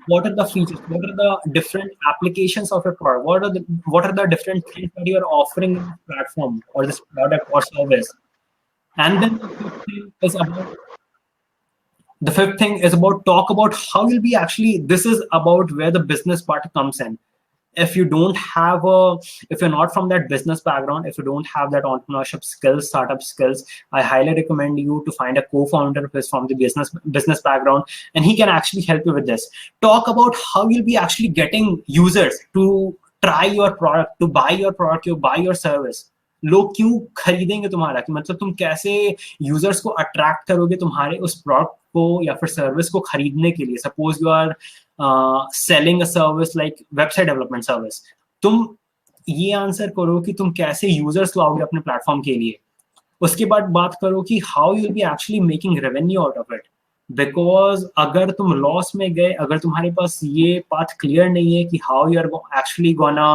What are the features? What are the different applications of your product? What are the different things that you're offering in this platform or this product or service? And then the fifth thing is about talk about how you'll be actually, this is about where the business part comes in. If you don't have if you're not from that business background, if you don't have that entrepreneurship skills, startup skills, I highly recommend you to find a co-founder who is from the business background, and he can actually help you with this. Talk about how you'll be actually getting users to try your product, to buy your product, to buy your service. लोग क्यों खरीदेंगे तुम्हारा, कि मतलब तुम कैसे users को attract करोगे तुम्हारे उस प्रोडक्ट को या फिर सर्विस को खरीदने के लिए. Suppose you are selling a service like website development service, तुम ये आंसर करो कि तुम कैसे यूजर्स लाओगे अपने प्लेटफॉर्म के लिए. उसके बाद बात करो कि how you will be actually making revenue out of it. Because अगर तुम लॉस में गए, अगर तुम्हारे पास ये पाथ क्लियर नहीं है कि how you are actually gonna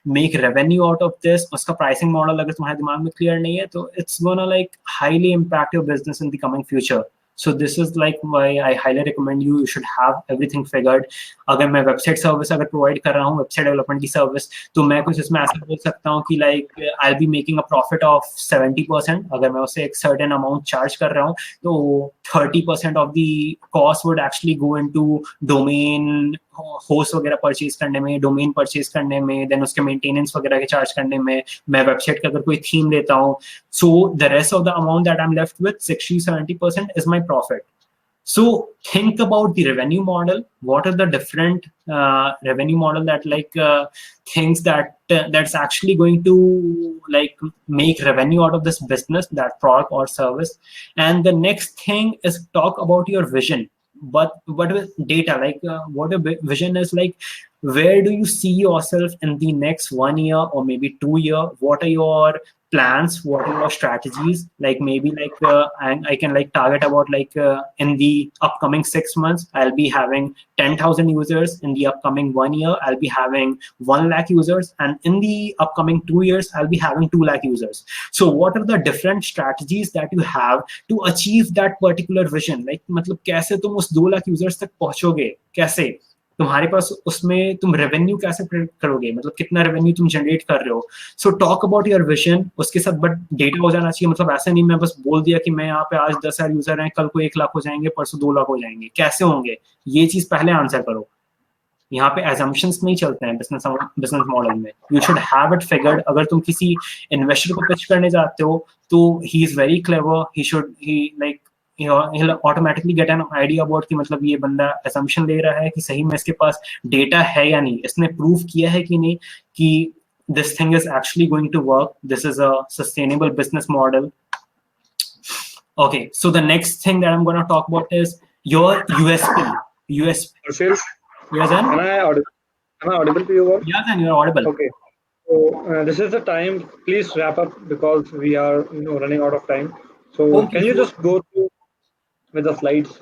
make revenue out of this, उसका प्राइसिंग मॉडल अगर तुम्हारे दिमाग में क्लियर नहीं है, तो it's gonna like highly impact your business in the coming future. So this is like why I highly recommend you should have everything figured. अगर मैं वेबसाइट सर्विस अगर प्रोवाइड कर रहा हूँ, वेबसाइट डेवलपमेंट की सर्विस, तो मैं कुछ इसमें ऐसा बोल सकता हूँ कि like I be making a profit of 70%. अगर मैं उससे एक सर्टेन अमाउंट चार्ज कर रहा हूँ, तो 30% of the cost would actually go into domain host वगैरह परचेज करने में, डोमेन परचेज करने में, देन उसके मेंटेनेंस वगैरह के चार्ज करने में. मैं वेबसाइट का अगर कोई थीम लेता हूँ, so the rest of the amount that I am left with 60-70% is my profit. So think about the revenue model. What are the different revenue model that like things that's actually going to like make revenue out of this business, that product or service. And the next thing is talk about your vision. But with data, like what a vision is, like where do you see yourself in the next 1 year or maybe 2 years? What are your plans, what are your strategies? Like maybe like I can like target about like in the upcoming 6 months I'll be having 10,000 users. In the upcoming 1 year I'll be having 1 lakh users, and in the upcoming 2 years I'll be having 2 lakh users. So what are the different strategies that you have to achieve that particular vision? Like मतलब कैसे तुम उस 2 lakh users तक पहुंचोगे, कैसे तुम्हारे पास उसमें तुम revenue कैसे प्रेडिक्ट करोगे, मतलब कितना रेवेन्यू तुम जनरेट कर रहे हो. So talk about your vision. उसके साथ बट डेटा हो जाना चाहिए. मतलब ऐसा नहीं मैं बस बोल दिया कि मैं यहाँ पे आज 10,000 यूजर हैं, कल को 1 लाख हो जाएंगे, परसों 2 लाख हो जाएंगे. कैसे होंगे, ये चीज पहले आंसर करो. यहाँ पे एजम्पशंस नहीं चलते हैं बिजनेस मॉडल में. You should have it figured. अगर तुम किसी इन्वेस्टर को पिच करने जाते हो, तो he is very clever. He like he'll automatically get an idea about कि मतलब ये बंदा assumption ले रहा है कि सही में इसके पास डेटा है या नहीं, इसने प्रूव किया है कि नहीं कि this thing is actually going to work. This is a sustainable business model. Okay, so the next thing that I'm going to talk about is your USP. Harshil, Yes, and am I audible to you all? yes, and you're audible. Okay. So this is the time. Please wrap up because we are running out of time. So Okay, can you so just go through with the slides?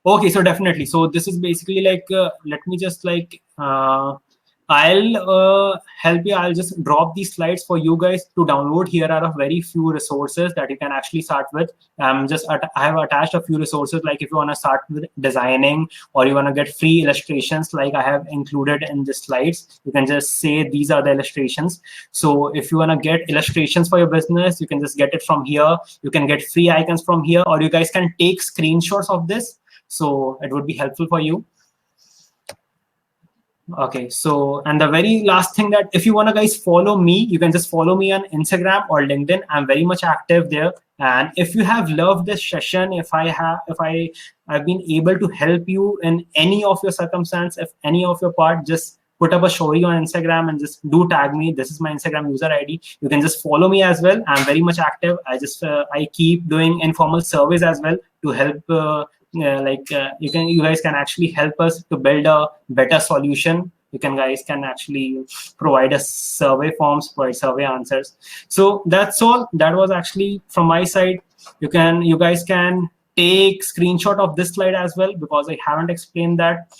okay, so definitely. So this is basically like, let me just like, I'll help you. I'll just drop these slides for you guys to download. Here are a very few resources that you can actually start with. I have attached a few resources, like if you want to start with designing or you want to get free illustrations, like I have included in the slides. You can just say these are the illustrations. So if you want to get illustrations for your business, you can just get it from here. You can get free icons from here, or you guys can take screenshots of this. So it would be helpful for you. Okay, so and the very last thing, that if you want to guys follow me, you can just follow me on Instagram or LinkedIn. I'm very much active there. And if you have loved this session, if I've been able to help you in any of your circumstance, if any of your part, just put up a story on Instagram and just do tag me. This is my Instagram user ID. You can just follow me as well. I'm very much active. I keep doing informal surveys as well to help. You guys can actually help us to build a better solution. You guys can actually provide us survey forms, provide survey answers. So that's all. That was actually from my side. You guys can take screenshot of this slide as well, because I haven't explained that.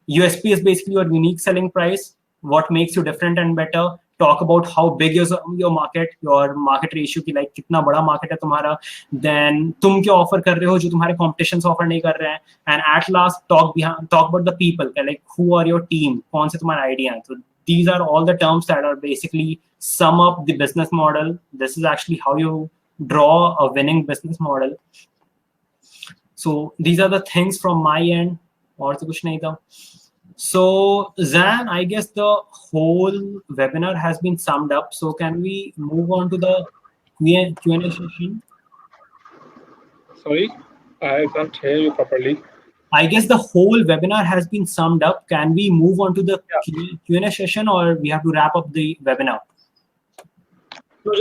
USP is basically your unique selling price, what makes you different and better. Talk about how big is your market ratio की, like कितना बड़ा market है तुम्हारा, then तुम क्या offer कर रहे हो जो तुम्हारे competitions offer नहीं कर रहे हैं, and at last talk about the people, like who are your team, कौन से तुम्हारे idea हैं. So these are all the terms that are basically sum up the business model. This is actually how you draw a winning business model. So these are the things from my end. और तो कुछ नहीं था. So Zan, I guess the whole webinar has been summed up. So can we move on to the Q&A session? Sorry, I can't hear you properly. I guess the whole webinar has been summed up. Can we move on to the Q&A session, or we have to wrap up the webinar? No,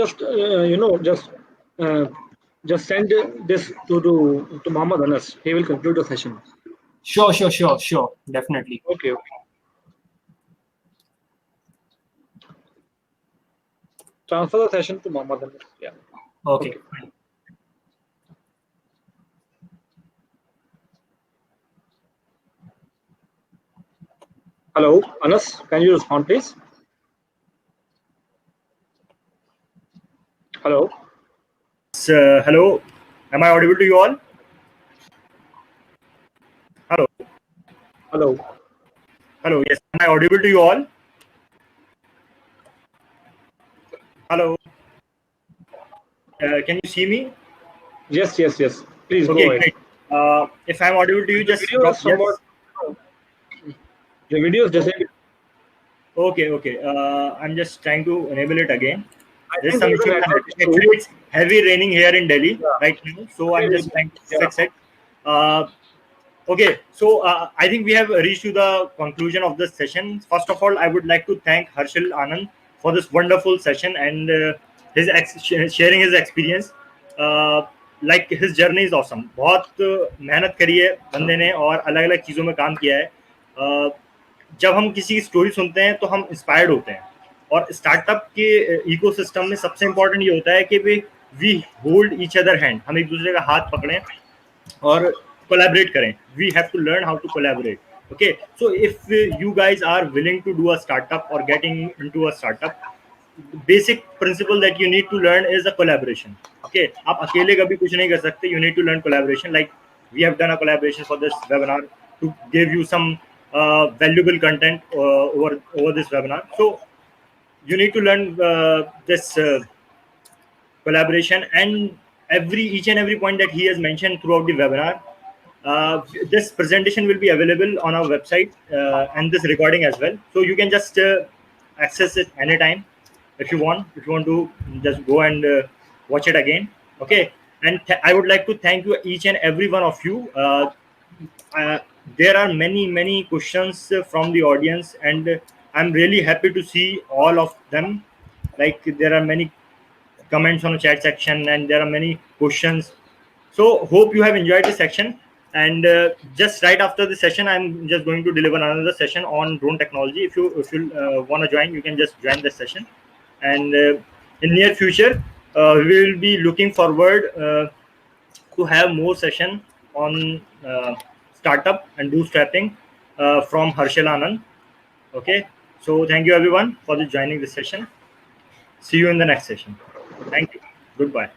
just send this to Mohammed Anas. He will conclude the session. Sure, definitely. Okay. Transfer the session to Mohammed Anas. Yeah. Okay. Hello, Anas. Can you respond, please? Hello. Hello. Am I audible to you all? Hello. Yes. Am I audible to you all? Hello. Can you see me? Yes. Please Okay, go ahead. great. If I'm audible to you, just drop yes. The video is disabled. Okay. I'm just trying to enable it again. There's some issue. Actually, it's heavy raining here in Delhi right now, so I'm just trying to fix it. Okay, so I think we have reached to the conclusion of this session. First of all, I would like to thank Harshil Anand for this wonderful session and sharing his experience. Like his journey is awesome. बहुत मेहनत करी है बंदे ने और अलग अलग चीज़ों में काम किया है. जब हम किसी की स्टोरी सुनते हैं तो हम इंस्पायर्ड होते हैं, और स्टार्टअप के इकोसिस्टम में सबसे इम्पोर्टेंट ये होता है कि we hold each other hand, हम एक दूसरे का हाथ पकड़ें और collaborate करें. We have to learn how to collaborate. Okay, so if you guys are willing to do a startup or getting into a startup, basic principle that you need to learn is a collaboration. Okay, आप अकेले कभी कुछ नहीं कर सकते. You need to learn collaboration. Like we have done a collaboration for this webinar to give you some valuable content over this webinar. So you need to learn this collaboration, and each and every point that he has mentioned throughout the webinar. This presentation will be available on our website and this recording as well, so you can just access it anytime if you want to just go and watch it again. Okay, and I would like to thank you, each and every one of you. There are many questions from the audience, and I'm really happy to see all of them. like there are many comments on the chat section and there are many questions. So hope you have enjoyed this section. And just right after the session, I'm just going to deliver another session on drone technology. If you want to join, you can just join the session. And in near future, we will be looking forward to have more session on startup and bootstrapping from Harshil Anand. Okay, so thank you everyone for joining this session. See you in the next session. Thank you. Goodbye.